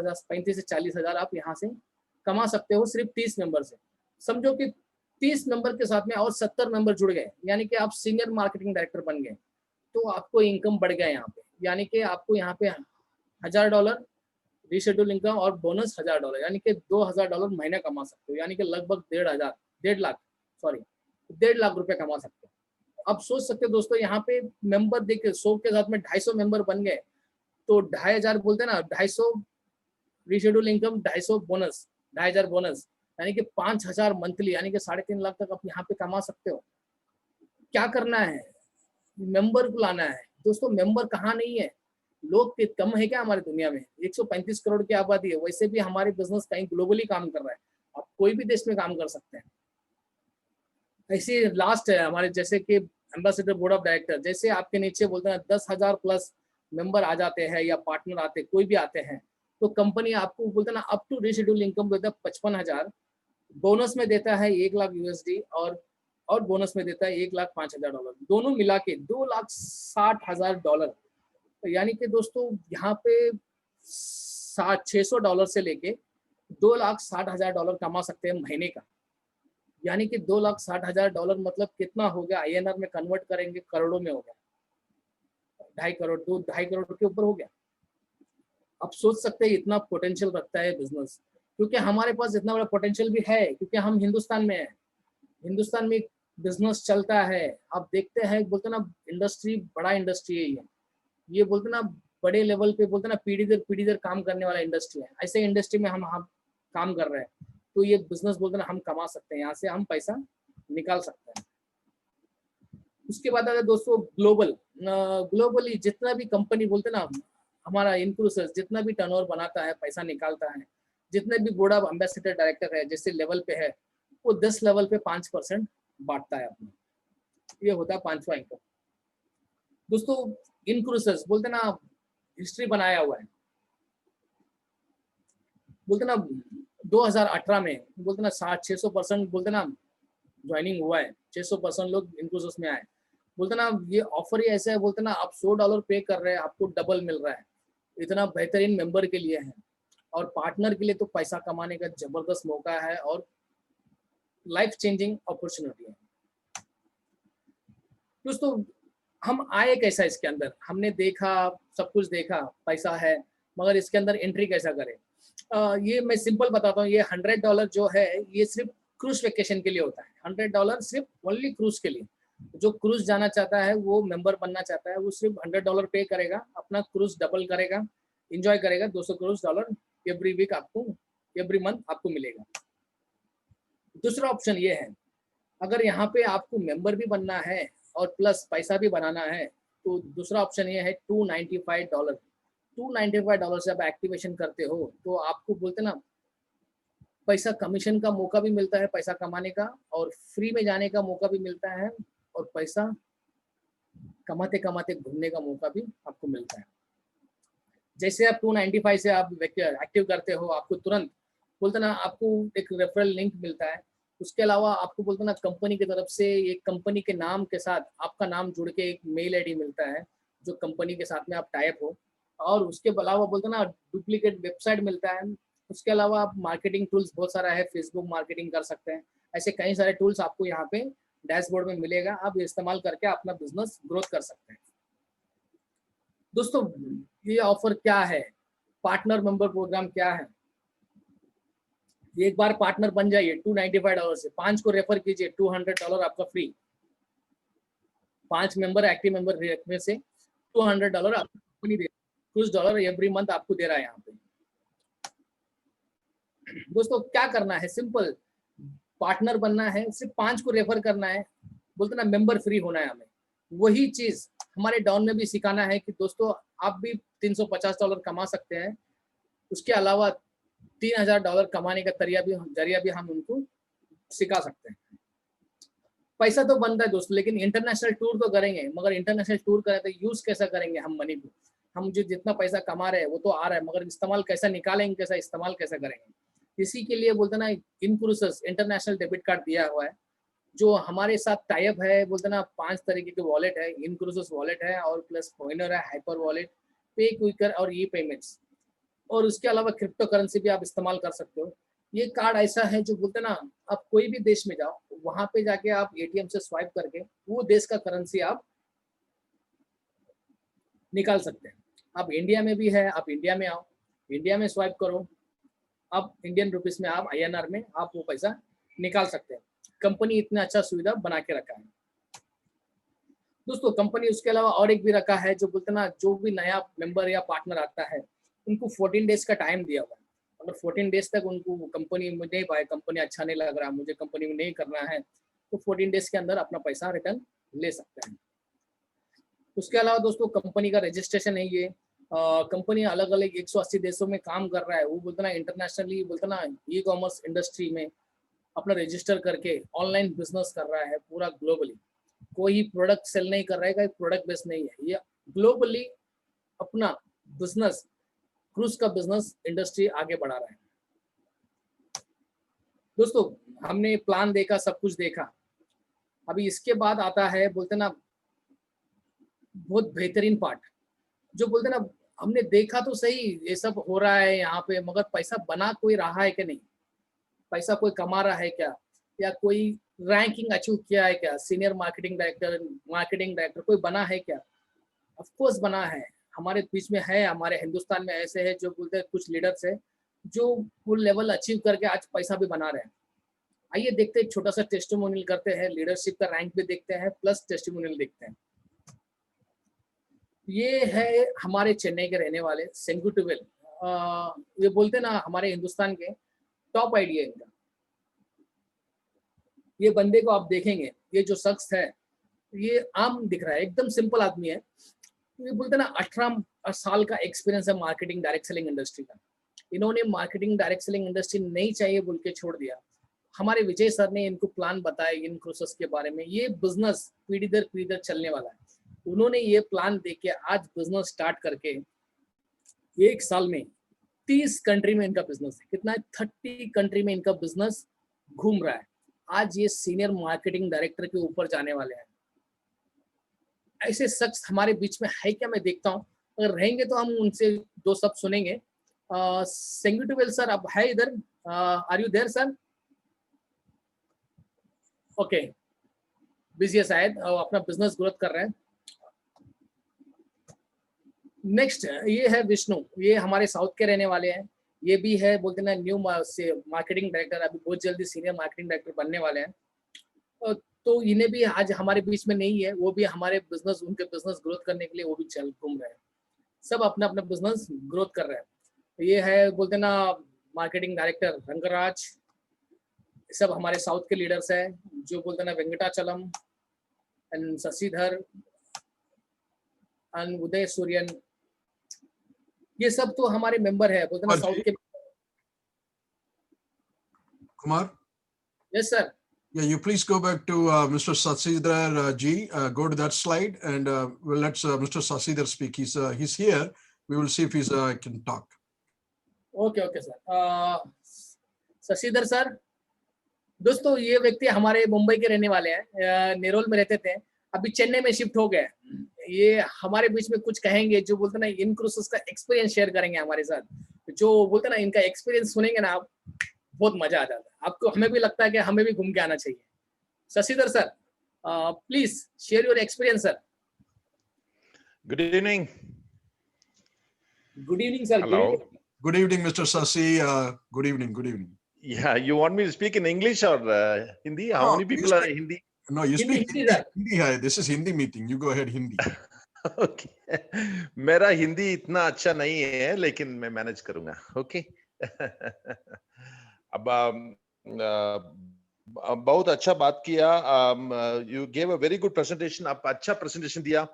से 40,000 आप यहाँ से कमा सकते हो सिर्फ 30 मेंबर से। समझो कि 30 मेंबर के साथ में और 70 मेंबर जुड़ गए, यानी कि आप सीनियर मार्केटिंग डायरेक्टर बन गए, तो आपको इनकम बढ़ गया यहाँ पे, यानी कि आपको यहाँ पे $1000 रीशेड्यूल इनकम और बोनस $1000, यानी कि $2000 महीने कमा सकते हो, यानी कि लगभग 1.5 लाख रुपए कमा सकते हो। अब सोच सकते हो दोस्तों, यहाँ पे मेंबर देखिए 100 के साथ में 250 मेंबर बन गए, तो 2500 बोलते हैं ना, 250 रीशेड्यूल इनकम, 250 बोनस, 2500 बोनस, यानी कि 5000 मंथली, यानी कि 3.5 लाख तक आप यहाँ पे कमा सकते हो। क्या करना है? मेंबर को लाना है। दोस्तों मेंबर कहाँ नहीं है, लोग कम है क्या हमारी दुनिया में? 135 करोड़ की आबादी है, वैसे भी हमारे बिजनेस कहीं ग्लोबली काम कर रहा है, आप कोई भी देश में काम कर सकते हैं। ऐसे लास्ट है हमारे, जैसे कि एम्बेसडर बोर्ड ऑफ डायरेक्टर, जैसे आपके नीचे बोलते हैं 10,000 प्लस मेंबर आ जाते हैं या पार्टनर आते हैं, कोई भी आते हैं, तो कंपनी आपको बोलते हैं ना अप टू रीशेड्यूल इनकम देता है 55,000, बोनस में देता है $1,00,000 और बोनस में देता है $1,05,000, दोनों मिला के $2,60,000। यानी कि दोस्तों यहाँ पे $600 से लेके $2,60,000 कमा सकते हैं महीने का, यानी कि $2,60,000 मतलब कितना हो गया, INR में कन्वर्ट करेंगे करोड़ों में हो गया, 2.5 करोड़, 2-2.5 करोड़ के ऊपर हो गया। अब सोच सकते हैं इतना पोटेंशियल रखता है बिजनेस, क्योंकि हमारे पास इतना बड़ा पोटेंशियल भी है, क्योंकि हम हिंदुस्तान में है, हिंदुस्तान में बिजनेस चलता है। आप देखते हैं, बोलते ना इंडस्ट्री, बड़ा इंडस्ट्री है ये बोलते ना बड़े लेवल पे, बोलते ना पीढ़ी दर काम करने वाला इंडस्ट्री है। ऐसे इंडस्ट्री में हम काम कर रहे हैं, तो ये बिजनेस बोलते ना हम कमा सकते हैं, यहाँ से हम पैसा निकाल सकते हैं। उसके बाद अगर दोस्तों ग्लोबली जितना भी कंपनी बोलते ना, हमारा इनक्लूसिव जितना भी टर्नओवर बनाता है, पैसा निकालता है, जितने भी बोर्ड ऑफ एम्बेसडर डायरेक्टर है जिस लेवल पे है, वो 10 लेवल पे 5% बांटता है अपना। ये होता है 5वां इनकम। दोस्तों इनक्लूसिव बोलते ना हिस्ट्री बनाया हुआ है, बोलते ना 2018 में बोलते ना 600% बोलते ना ज्वाइनिंग हुआ है, 600% लोग इनक्लूसिव में आए। बोलते ना ये ऑफर ही ऐसा है, बोलते ना आप $100 पे कर रहे हैं, आपको डबल मिल रहा है। इतना बेहतरीन मेंबर के लिए है, और पार्टनर के लिए तो पैसा कमाने का जबरदस्त मौका है और लाइफ चेंजिंग अपॉर्चुनिटी है। दोस्तों हम आए कैसा इसके अंदर, हमने देखा, सब कुछ देखा, पैसा है, मगर इसके अंदर एंट्री कैसा करें। ये मैं सिंपल बताता हूँ। ये $100 जो है ये सिर्फ क्रूज वेकेशन के लिए होता है। $100 सिर्फ ओनली क्रूज के लिए। जो क्रूज जाना चाहता है, वो मेंबर बनना चाहता है, वो सिर्फ $100 पे करेगा, अपना क्रूज डबल करेगा, इंजॉय करेगा। $200 एवरी वीक आपको, एवरी मंथ आपको मिलेगा। दूसरा ऑप्शन ये है, अगर यहाँ पे आपको मेंबर भी बनना है और प्लस पैसा भी बनाना है, तो दूसरा ऑप्शन ये है $295। $295 से आप एक्टिवेशन करते हो तो आपको बोलते ना पैसा कमीशन का मौका भी मिलता है, पैसा कमाने का, और फ्री में जाने का मौका भी मिलता है, और पैसा कमाते कमाते घूमने का मौका भी आपको मिलता है। जैसे आप 295 से आप एक्टिव करते हो, आपको तुरंत बोलते ना आपको एक रेफरल लिंक मिलता है। उसके अलावा आपको बोलते ना कंपनी की तरफ से एक कंपनी के नाम के साथ आपका नाम जुड़ के एक मेल आईडी मिलता है, जो कंपनी के साथ में आप टाइप हो। और उसके अलावा बोलते ना डुप्लीकेट वेबसाइट मिलता है। उसके अलावा आप मार्केटिंग टूल्स बहुत सारा है, फेसबुक मार्केटिंग कर सकते हैं। ऐसे कई सारे टूल्स आपको यहाँ पे डैशबोर्ड में मिलेगा, आप इस्तेमाल करके अपना बिजनेस ग्रोथ कर सकते हैं। दोस्तों ये ऑफर क्या है, पार्टनर मेंबर प्रोग्राम क्या है। एक बार पार्टनर बन जाइए $295 से, 5 को रेफर कीजिए, $200 आपका फ्री। 5 मेंबर एक्टिव मेंबर रखने से $200 आपको कंपनी दे, कुछ डॉलर एवरी मंथ आपको दे रहा है यहाँ पे। दोस्तों क्या करना है, सिंपल, पार्टनर बनना है, सिर्फ 5 को रेफर करना है, बोलते ना मेंबर फ्री होना है हमें। वही चीज हमारे डाउन में भी सिखाना है कि दोस्तों आप भी $350 कमा सकते हैं। उसके अलावा $3000 कमाने का जरिया भी हम उनको सिखा सकते हैं। पैसा तो बनता है दोस्तों, लेकिन इंटरनेशनल टूर तो करेंगे, मगर इंटरनेशनल टूर करें तो यूज कैसा करेंगे हम मनी को। हम जो जितना पैसा कमा रहे हैं वो तो आ रहा है, मगर इस्तेमाल कैसा निकालेंगे, कैसा इस्तेमाल कैसा करेंगे। इसी के लिए बोलते ना इनक्लूसिव इंटरनेशनल डेबिट कार्ड दिया हुआ है, जो हमारे साथ टाइप है। बोलते ना 5 तरीके के वॉलेट है, इनक्लूसिव वॉलेट है, और प्लस पॉइनर है, हाइपर वॉलेट, पे क्विकर और ई पेमेंट्स, और उसके अलावा क्रिप्टो करेंसी भी आप इस्तेमाल कर सकते हो। ये कार्ड ऐसा है जो बोलते ना आप कोई भी देश में जाओ, वहां पे जाके आप एटीएम से स्वाइप करके वो देश का करेंसी आप निकाल सकते हैं। आप इंडिया में भी है, आप इंडिया में आओ, इंडिया में स्वाइप करो, आप इंडियन रुपीस में, आप INR में आप वो पैसा निकाल सकते हैं। कंपनी इतना अच्छा सुविधा बना के रखा है दोस्तों। कंपनी उसके अलावा और एक भी रखा है, जो बोलते ना जो भी नया मेंबर या पार्टनर आता है उनको 14 डेज का टाइम दिया हुआ है। अगर 14 डेज तक उनको कंपनी में नहीं पाए, कंपनी अच्छा नहीं लग रहा, मुझे कंपनी में नहीं करना है, तो 14 डेज के अंदर अपना पैसा रिटर्न ले सकते हैं। उसके अलावा दोस्तों कंपनी का रजिस्ट्रेशन है, ये कंपनी अलग अलग 180 देशों में काम कर रहा है। वो बोलते ना इंटरनेशनली बोलते ना ई कॉमर्स इंडस्ट्री में अपना रजिस्टर करके ऑनलाइन बिजनेस कर रहा है पूरा ग्लोबली। कोई प्रोडक्ट सेल नहीं कर रहा है, प्रोडक्ट बेस नहीं है, ये ग्लोबली अपना बिजनेस, क्रूज का बिजनेस इंडस्ट्री आगे बढ़ा रहा है दोस्तों। हमने प्लान देखा, सब कुछ देखा, अभी इसके बाद आता है बोलते ना बहुत बेहतरीन पार्ट, जो बोलते ना हमने देखा तो सही ये सब हो रहा है यहाँ पे, मगर पैसा बना कोई रहा है कि नहीं, पैसा कोई कमा रहा है क्या, या कोई रैंकिंग अचीव किया है क्या, सीनियर मार्केटिंग डायरेक्टर कोई बना है क्या। ऑफ कोर्स बना है, हमारे बीच में है, हमारे हिंदुस्तान में ऐसे है जो बोलते हैं, कुछ लीडर्स है जो वो लेवल अचीव करके आज पैसा भी बना रहे हैं। आइए देखते हैं, छोटा सा टेस्टिमोनियल करते हैं, लीडरशिप का रैंक भी देखते हैं, प्लस टेस्टिमोनियल देखते हैं। ये है हमारे चेन्नई के रहने वाले सेंगू टुवेल, ये बोलते ना हमारे हिंदुस्तान के टॉप आइडिया इनका। ये बंदे को आप देखेंगे, ये जो शख्स है ये आम दिख रहा है, एकदम सिंपल आदमी है। ये बोलते हैं ना 18 साल का एक्सपीरियंस है मार्केटिंग डायरेक्ट सेलिंग इंडस्ट्री का। इन्होंने मार्केटिंग डायरेक्ट सेलिंग इंडस्ट्री नहीं चाहिए बोल के छोड़ दिया। हमारे विजय सर ने इनको प्लान बताया इन क्रूसेस के बारे में। ये बिजनेस पीढ़ी दर पीढ़ी दर चलने वाला है। उन्होंने ये प्लान देके आज बिजनेस स्टार्ट करके 1 साल में 30 कंट्री में इनका बिजनेस है। कितना है? 30 कंट्री में इनका बिजनेस घूम रहा है। आज ये सीनियर मार्केटिंग डायरेक्टर के ऊपर जाने वाले हैं। ऐसे शख्स हमारे बीच में है क्या? मैं देखता हूँ, अगर रहेंगे तो हम उनसे दो शब्द सुनेंगे। सेंगुटुवेल सर अब है इधर? Are you there sir? Okay, busy है शायद, अपना बिजनेस ग्रोथ कर रहे हैं। नेक्स्ट ये है विष्णु, ये हमारे साउथ के रहने वाले हैं। ये भी है बोलते ना न्यू मार्केटिंग डायरेक्टर, अभी बहुत जल्दी सीनियर मार्केटिंग डायरेक्टर बनने वाले हैं। तो इन्हें भी आज हमारे बीच में नहीं है, वो भी हमारे बिजनेस, उनके बिजनेस ग्रोथ करने के लिए वो भी चल घूम रहे हैं। सब अपना अपना बिजनेस ग्रोथ कर रहे हैं। ये है बोलते ना मार्केटिंग डायरेक्टर रंगराज। सब हमारे साउथ के लीडर्स हैं, जो बोलते ना वेंकटाचलम एंड शशिधर एंड उदय सूर्यन। ये सब तो हमारे मेंबर है बोलते ना साउथ के। Kumar? Yes sir. Yeah, you please go back to Mr. Sasidhar Ji. Go to that slide and we'll let Mr. Sasidhar speak. He's here. We will see if he's can talk. Okay okay sir. Shashidhar sir, दोस्तों ये व्यक्ति हमारे मुंबई के रहने वाले हैं, नेरोल में रहते थे, अभी चेन्नई में शिफ्ट हो गए। ये हमारे बीच में कुछ कहेंगे, जो बोलते ना इन क्रूसेस का एक्सपीरियंस शेयर करेंगे हमारे साथ। जो बोलते ना इनका एक्सपीरियंस सुनेंगे ना आप, बहुत मजा आ जाता है आपको। हमें भी लगता है कि हमें भी घूम के आना चाहिए। Shashidhar sir, please share your experience sir. Good evening. Good evening sir. Hello. Good evening, Mr. Sasi. Good evening. Good evening. Yeah, you want me to speak in English or Hindi? How many people are Hindi? No, you speak Hindi, Hindi. sir. Hindi hai. This is Hindi meeting. You go ahead, Hindi. Okay. मेरा हिंदी इतना अच्छा नहीं है, लेकिन मैं मैनेज करूंगा। Okay. अब बहुत अच्छा बात किया। You gave a very good presentation. आप अच्छा presentation दिया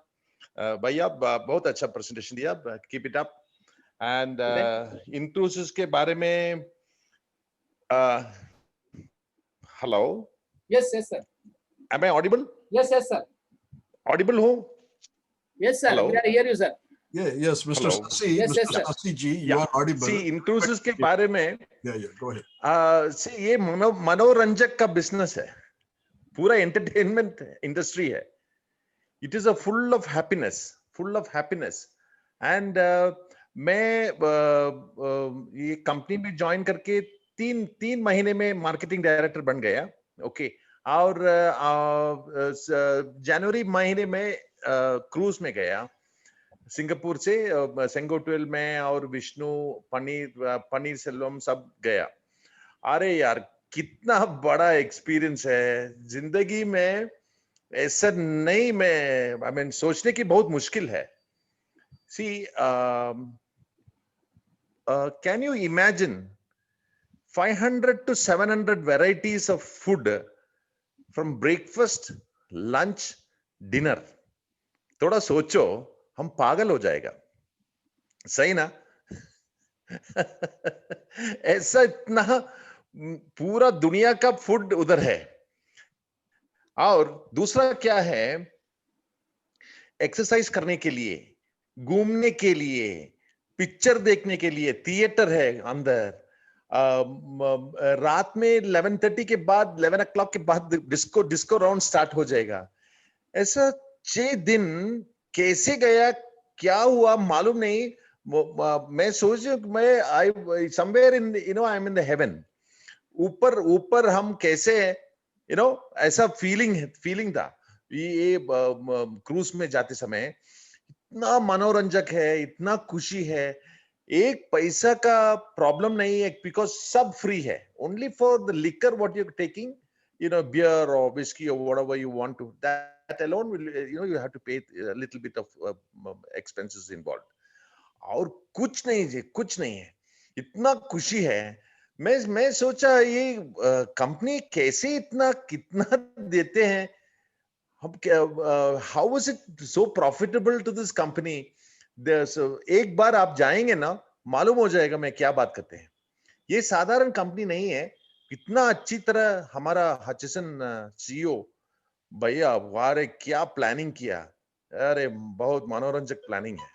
भैया, बहुत अच्छा presentation दिया। Keep it up. And inclusives के बारे में hello. Yes, yes, sir. Am I audible? Yes, yes, sir. Audible हो? Yes, sir. Hello? We are hear you, sir. Yeah, yes, Mr. Hello. Sasi. Yes, Mr. yes, sir. Sasi ji, you Yeah. are audible. See, inclusives के बारे में Yeah, go ahead. see, ये मनोरंजक का बिजनेस है, पूरा एंटरटेनमेंट इंडस्ट्री है। It is a full of happiness, and मैं ये कंपनी में ज्वाइन करके तीन महीने में मार्केटिंग डायरेक्टर बन गया। ओके, और जनवरी महीने में क्रूज में गया सिंगापुर से, सेंगोटुएल में, और विष्णु पनीर सेल्वम सब गया। अरे यार, कितना बड़ा एक्सपीरियंस है जिंदगी में, ऐसा नहीं मैं आई मीन सोचने की बहुत मुश्किल है। सी can you imagine 500 to 700 varieties of food from breakfast, lunch, dinner? थोड़ा सोचो, हम पागल हो जाएगा, सही ना? ऐसा इतना पूरा दुनिया का फूड उधर है। और दूसरा क्या है, एक्सरसाइज करने के लिए, घूमने के लिए, पिक्चर देखने के लिए थिएटर है अंदर। रात में 11:30 के बाद, 11 o'clock के बाद डिस्को राउंड स्टार्ट हो जाएगा। ऐसा 6 दिन कैसे गया, क्या हुआ मालूम नहीं। मैं सोच मैं I somewhere in I am in the haven. ऊपर हम कैसे ऐसा फीलिंग था ये क्रूज में जाते समय। इतना मनोरंजक है, इतना खुशी है, एक पैसा का प्रॉब्लम नहीं है, बिकॉज सब फ्री है। Only for the liquor what you are taking, beer or whiskey or whatever you want to, that alone will, you have to pay a little bit of expenses involved. और कुछ नहीं है, इतना खुशी है। मैं सोचा ये कंपनी कैसे कितना देते हैं। how was it so profitable to this company? एक बार आप जाएंगे ना, मालूम हो जाएगा मैं क्या बात करते हैं. ये साधारण कंपनी नहीं है. इतना अच्छी तरह हमारा हचिसन सीईओ भैया, वारे क्या प्लानिंग किया. अरे बहुत मनोरंजक प्लानिंग है.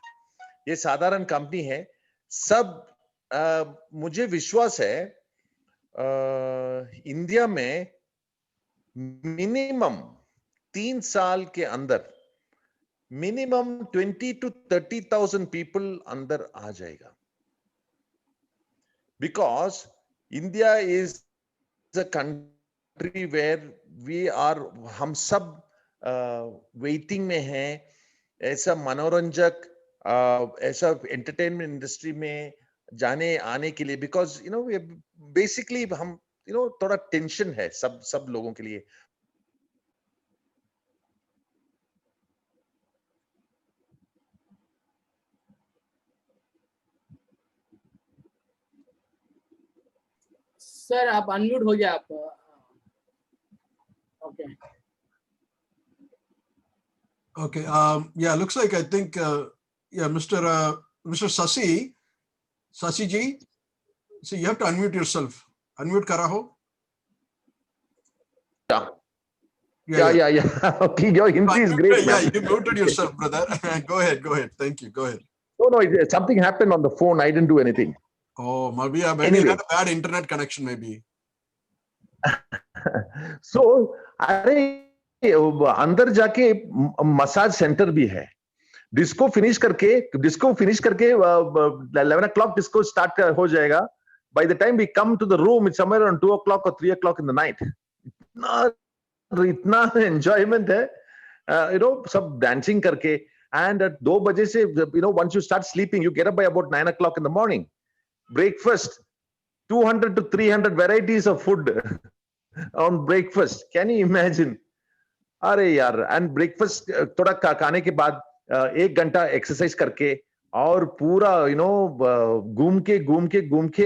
ये साधारण कंपनी है. सब मुझे विश्वास है इंडिया में मिनिमम 3 साल के अंदर मिनिमम 20 to 30,000 पीपल अंदर आ जाएगा. Because India is a country where हम सब वेटिंग में हैं. ऐसा मनोरंजक ऐसा एंटरटेनमेंट इंडस्ट्री में जाने आने के लिए. बिकॉज बेसिकली हम थोड़ा टेंशन है सब लोगों के लिए. सर आप अनम्यूट हो गया आप. Okay. Okay. Yeah, looks like I think yeah, Mr. Sasi ji. So you have to unmute yourself. Unmute kara ho. Yeah. Okay, your Hindi is great, Yeah, man. you muted yourself, brother. Go ahead. Thank you. Go ahead. No, something happened on the phone. I didn't do anything. Oh, maybe Anyway. you had a bad internet connection, maybe. So, अरे अंदर जाके मसाज सेंटर भी है. डिस्को फिनिश करके 11 o'clock डिस्को स्टार्ट हो जाएगा. By the time we come to the room, it's somewhere around 2 o'clock or 3 o'clock in the night. इतना एंजॉयमेंट है. सब डांसिंग करके. And at 2 बजे से once you start sleeping, you get up by about 9 o'clock in the morning. Breakfast, 200 to 300 varieties of food on breakfast. Can you imagine? अरे यार. And breakfast थोड़ा खाने के बाद 1 घंटा एक्सरसाइज करके और पूरा घूम के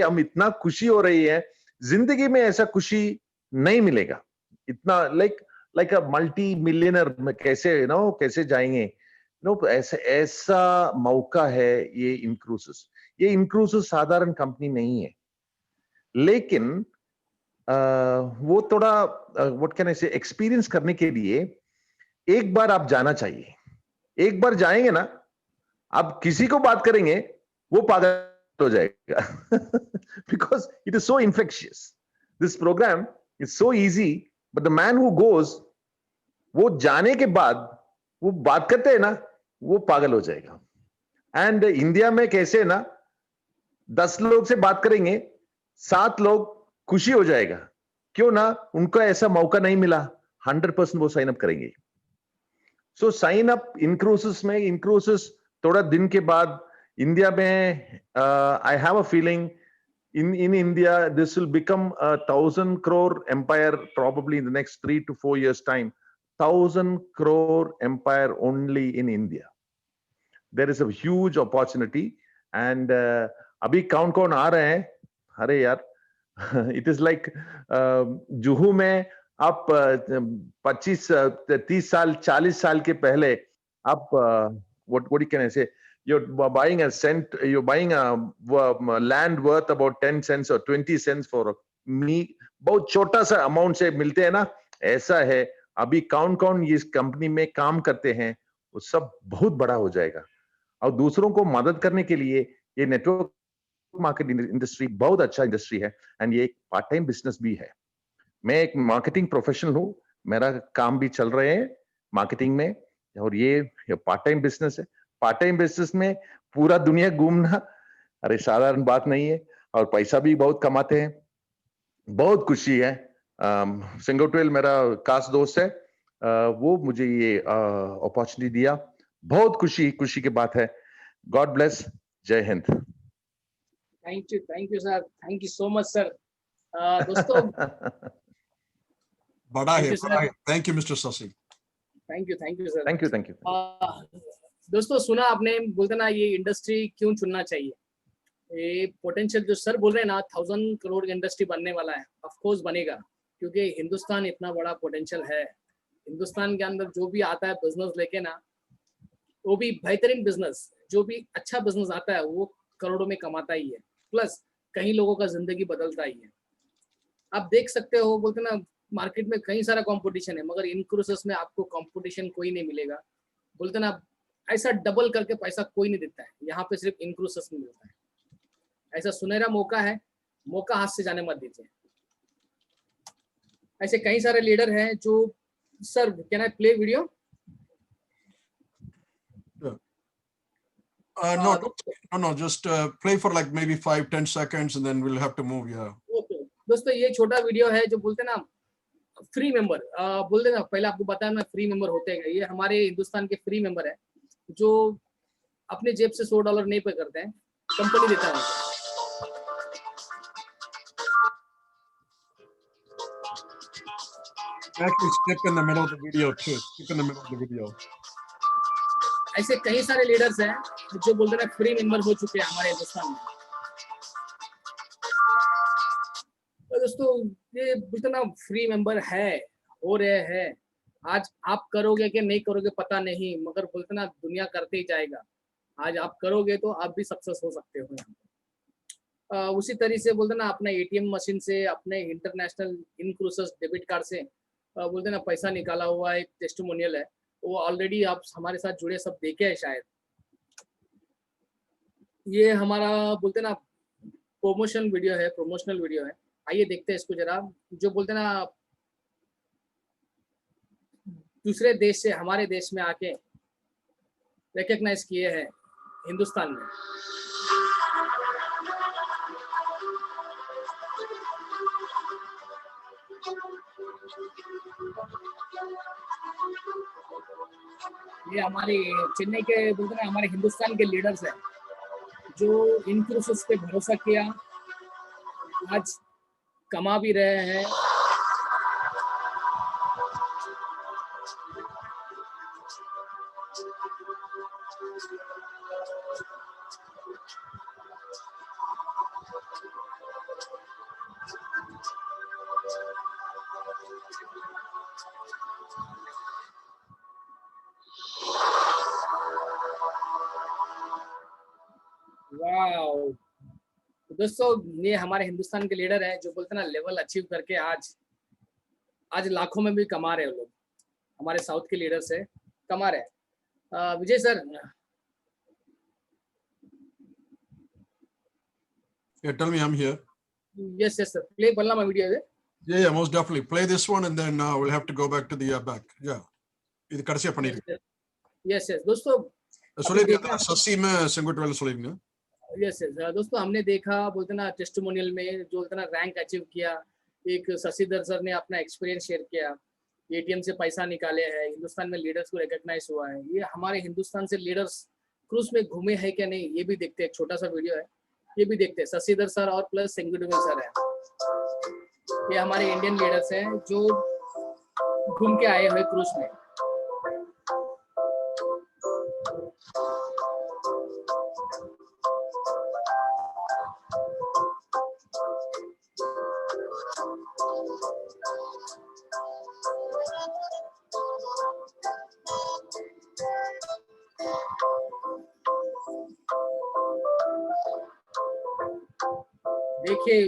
हम इतना खुशी हो रही है. जिंदगी में ऐसा खुशी नहीं मिलेगा. इतना लाइक अ मल्टी मिलियनर में कैसे जाएंगे. ऐसा मौका है ये इनक्रूसिस. ये इनक्रूसिस साधारण कंपनी नहीं है. लेकिन वो थोड़ा व्हाट कैन आई से एक्सपीरियंस करने के लिए एक बार आप जाना चाहिए. एक बार जाएंगे ना, आप किसी को बात करेंगे वो पागल हो जाएगा. Because it is so infectious. This program is so easy, but the man who goes, वो जाने के बाद वो बात करते हैं ना, वो पागल हो जाएगा. एंड इंडिया में कैसे ना 10 लोग से बात करेंगे, 7 लोग खुशी हो जाएगा. क्यों ना, उनको ऐसा मौका नहीं मिला. 100% वो साइन अप करेंगे. सो साइन अप इनक्रूसिस में. इनक्रूसिस थोड़ा दिन के बाद इंडिया में I have a feeling in India this will become a 1,000 crore empire probably in the next 3 to 4 years time. 1,000 crore empire only in India. There is a huge opportunity. And अभी कौन आ रहे हैं. अरे यार, it is like जुहू में आप 25 30 साल 40 साल के पहले आप what can I say, you're buying a land worth about 10 cents or 20 cents for me. बहुत छोटा सा अमाउंट से मिलते हैं ना. ऐसा है. अभी कौन इस कंपनी में काम करते हैं, वो सब बहुत बड़ा हो जाएगा. और दूसरों को मदद करने के लिए ये नेटवर्क मार्केटिंग इंडस्ट्री बहुत अच्छा इंडस्ट्री है. एंड ये एक पार्ट टाइम बिजनेस भी है. मैं एक मार्केटिंग प्रोफेशनल हूँ. मेरा काम भी चल रहे हैं मार्केटिंग में. और ये पार्ट टाइम बिजनेस है. पार्ट टाइम बिजनेस में पूरा दुनिया घूमना अरे साधारण बात नहीं है. और पैसा भी बहुत कमाते हैं. बहुत खुशी है. सिंगोटेल मेरा खास दोस्त है. वो मुझे ये अपॉर्चुनिटी दिया. बहुत खुशी की बात है. God bless. Jai Hind. Thank you sir. Thank you so much sir. दोस्तों बड़ा है. Thank you mister Sasi. Thank you sir. Thank you. दोस्तों सुना आपने, बोलते ना ये इंडस्ट्री क्यों चुनना चाहिए. ये पोटेंशियल जो सर बोल रहे हैं ना, 1,000 करोड़ इंडस्ट्री बनने वाला है. ऑफ कोर्स बनेगा, क्योंकि हिंदुस्तान इतना बड़ा पोटेंशियल है. हिंदुस्तान के अंदर जो भी आता है बिजनेस लेके ना, वो भी बेहतरीन बिजनेस, जो भी अच्छा बिजनेस आता है वो करोड़ों में कमाता ही है, प्लस कई लोगों का जिंदगी बदलता ही है। आप देख सकते हो, बोलते ना मार्केट में कई सारा कंपटीशन है, मगर इन क्रूसेस में आपको कंपटीशन कोई नहीं मिलेगा। बोलते ना ऐसा डबल करके पैसा कोई नहीं देता है, यहाँ पे सिर्फ इन क्रूसेस में मिलता है। ऐसा सुनहरा मौका है, मौका हाथ से जाने मत दीजिए। ऐसे कई सारे लीडर हैं जो, sir can I play video? No, just play for like maybe 5-10 seconds and then we'll have to move. Yeah. Okay दोस्तों, ये छोटा वीडियो है जो बोलते ना फ्री मेंबर, बोलते ना, पहले आपको बताया ना फ्री मेंबर होते हैं। ये हमारे हिंदुस्तान के फ्री मेंबर है जो अपने जेब से $100 नहीं पे करते हैं, कंपनी देता है उनको। Actually, skip in the middle of the video too. Skip in the middle of the video. ऐसे कई सारे लीडर्स हैं जो बोलते हैं फ्री मेंबर हो चुके हैं हमारे हिंदुस्तान में। तो दोस्तों ये बोलते ना फ्री मेंबर है, हो रहे हैं। आज आप करोगे कि नहीं करोगे पता नहीं, मगर बोलते ना दुनिया करते ही जाएगा। आज आप करोगे तो आप भी सक्सेस हो सकते हो यहाँ पे। उसी तरीके से बोलते ना अपने एटीएम मशीन से, अपने इंटरनेशनल इन क्रूसेस डेबिट कार्ड से बोलते ना पैसा निकाला हुआ एक टेस्टिमोनियल है, वो ऑलरेडी आप हमारे साथ जुड़े सब देखे हैं शायद। ये हमारा बोलते ना प्रमोशनल वीडियो है, आइए देखते हैं इसको जरा। जो बोलते ना दूसरे देश से हमारे देश में आके रिकॉग्नाइज किए हैं हिंदुस्तान में। ये हमारे चेन्नई के बोलते ना हमारे हिंदुस्तान के लीडर्स हैं जो इन क्रूसेस पे भरोसा किया, आज कमा भी रहे हैं। वाओ दोस्तों, ये हमारे हिंदुस्तान के लीडर है जो बोलते ना लेवल अचीव करके आज लाखों में भी कमा रहे हैं लोग। हमारे साउथ के लीडर से कमा रहे हैं। विजय sir, Yeah, tell me I'm here. yes sir, play Ballama video है। Yeah, most definitely. Play this one and then we'll have to go back to the back. Yeah. இது கடைசியா பண்ணிருக்கேன். Yes दोस्तों, சொல்லிருக்கேன் சசி में செங்குட்டுவேல சொல்லிருக்கேன்। यस दोस्तों, हमने देखा बोलते ना टेस्टिमोनियल में जो बोलते ना रैंक अचीव किया, एक शशिधर सर ने अपना एक्सपीरियंस शेयर किया, एटीएम से पैसा निकाले हैं, हिंदुस्तान में लीडर्स को रिकॉग्नाइज हुआ है। ये हमारे हिंदुस्तान से लीडर्स क्रूज में घूमे हैं क्या नहीं, ये भी देखते हैं। छोटा सा वीडियो है, ये भी देखते हैं। शशिधर सर और प्लस सेंगुटुवेल सर है, ये हमारे इंडियन लीडर्स हैं जो घूम के आए हुए क्रूज में। देखिए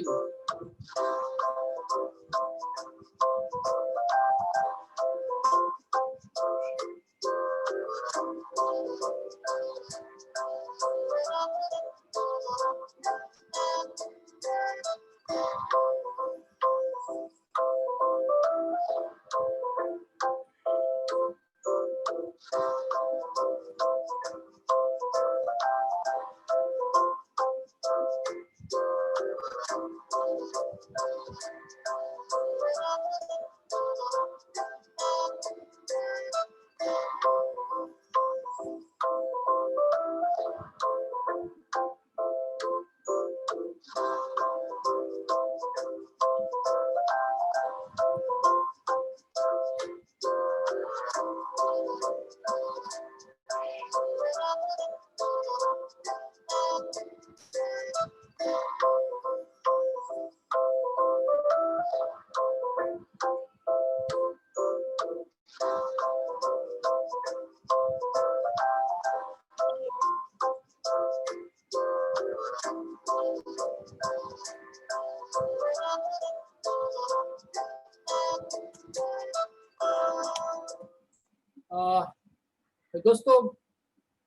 दोस्तों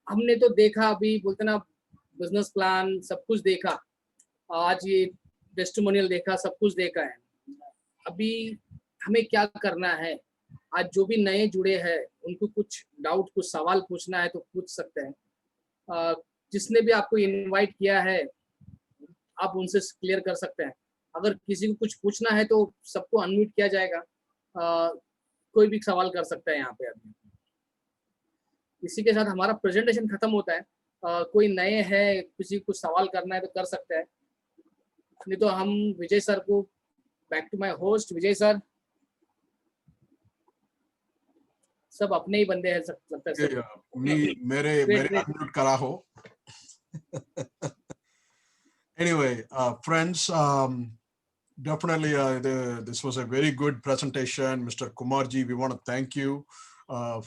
हमने तो देखा, अभी बोलते ना बिजनेस प्लान सब कुछ देखा, आज ये टेस्टिमोनियल देखा, सब कुछ देखा है। अभी हमें क्या करना है, आज जो भी नए जुड़े हैं उनको कुछ डाउट, कुछ सवाल पूछना है तो पूछ सकते हैं। जिसने भी आपको इनवाइट किया है आप उनसे क्लियर कर सकते हैं। अगर किसी को कुछ पूछना है तो सबको अनम्यूट किया जाएगा, कोई भी सवाल कर सकता है यहाँ पे। अभी इसी के साथ हमारा प्रेजेंटेशन खत्म होता है। कोई नए है, किसी को कुछ सवाल करना है तो कर सकते हैं, नहीं तो हम विजय सर को, back to my host Vijay sir. सब अपने ही बंदे हैं लगता है सब। मेरे अनम्यूट करा हो। Anyway, friends, definitely this was a very good presentation. Mr. Kumarji, we want to thank you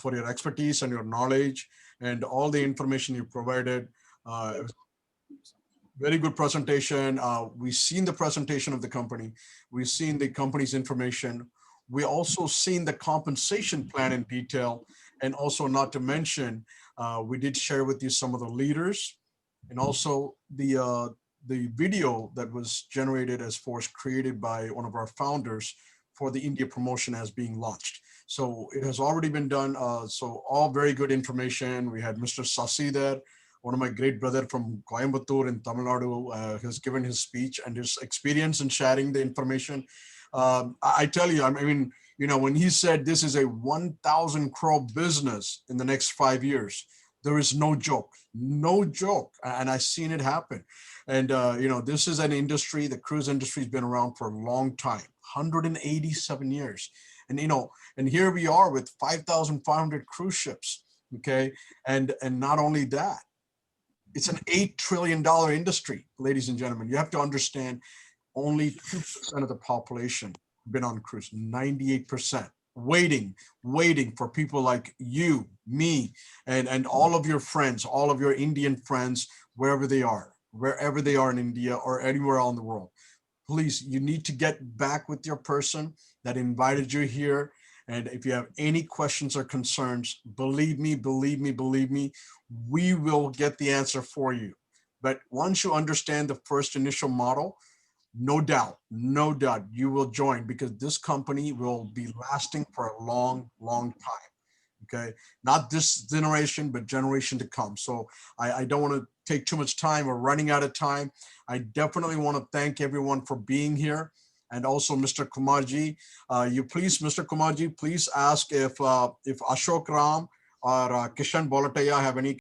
for your expertise and your knowledge and all the information you provided. It was very good presentation. We've seen the presentation of the company. We've seen the company's information. We also seen the compensation plan in detail. And also, not to mention, we did share with you some of the leaders and also the video that was generated as force created by one of our founders for the India promotion as being launched. So it has already been done. So all very good information. We had Mr. Sasi there, one of my great brother from Coimbatore in Tamil Nadu, has given his speech and his experience in sharing the information. I tell you, I mean, you know, when he said this is a 1,000 crore business in the next 5 years, there is no joke, and I've seen it happen. And you know, this is an industry, the cruise industry has been around for a long time, 187 years. And you know, and here we are with 5,500 cruise ships, okay? And not only that, it's an $8 trillion industry, ladies and gentlemen. You have to understand, only 2% of the population been on cruise, 98%. Waiting for people like you, me, and all of your friends, all of your Indian friends, wherever they are in India or anywhere else in the world. Please, you need to get back with your person that invited you here. And if you have any questions or concerns, believe me, we will get the answer for you. But once you understand the first initial model, no doubt, you will join, because this company will be lasting for a long time. Okay, not this generation, but generation to come. So I don't want to take too much time. We're running out of time. I definitely want to thank everyone for being here. And also Mr. Kumarji, Mr. Kumarji, please ask if Ashok Ram or Kishan Bolataya have any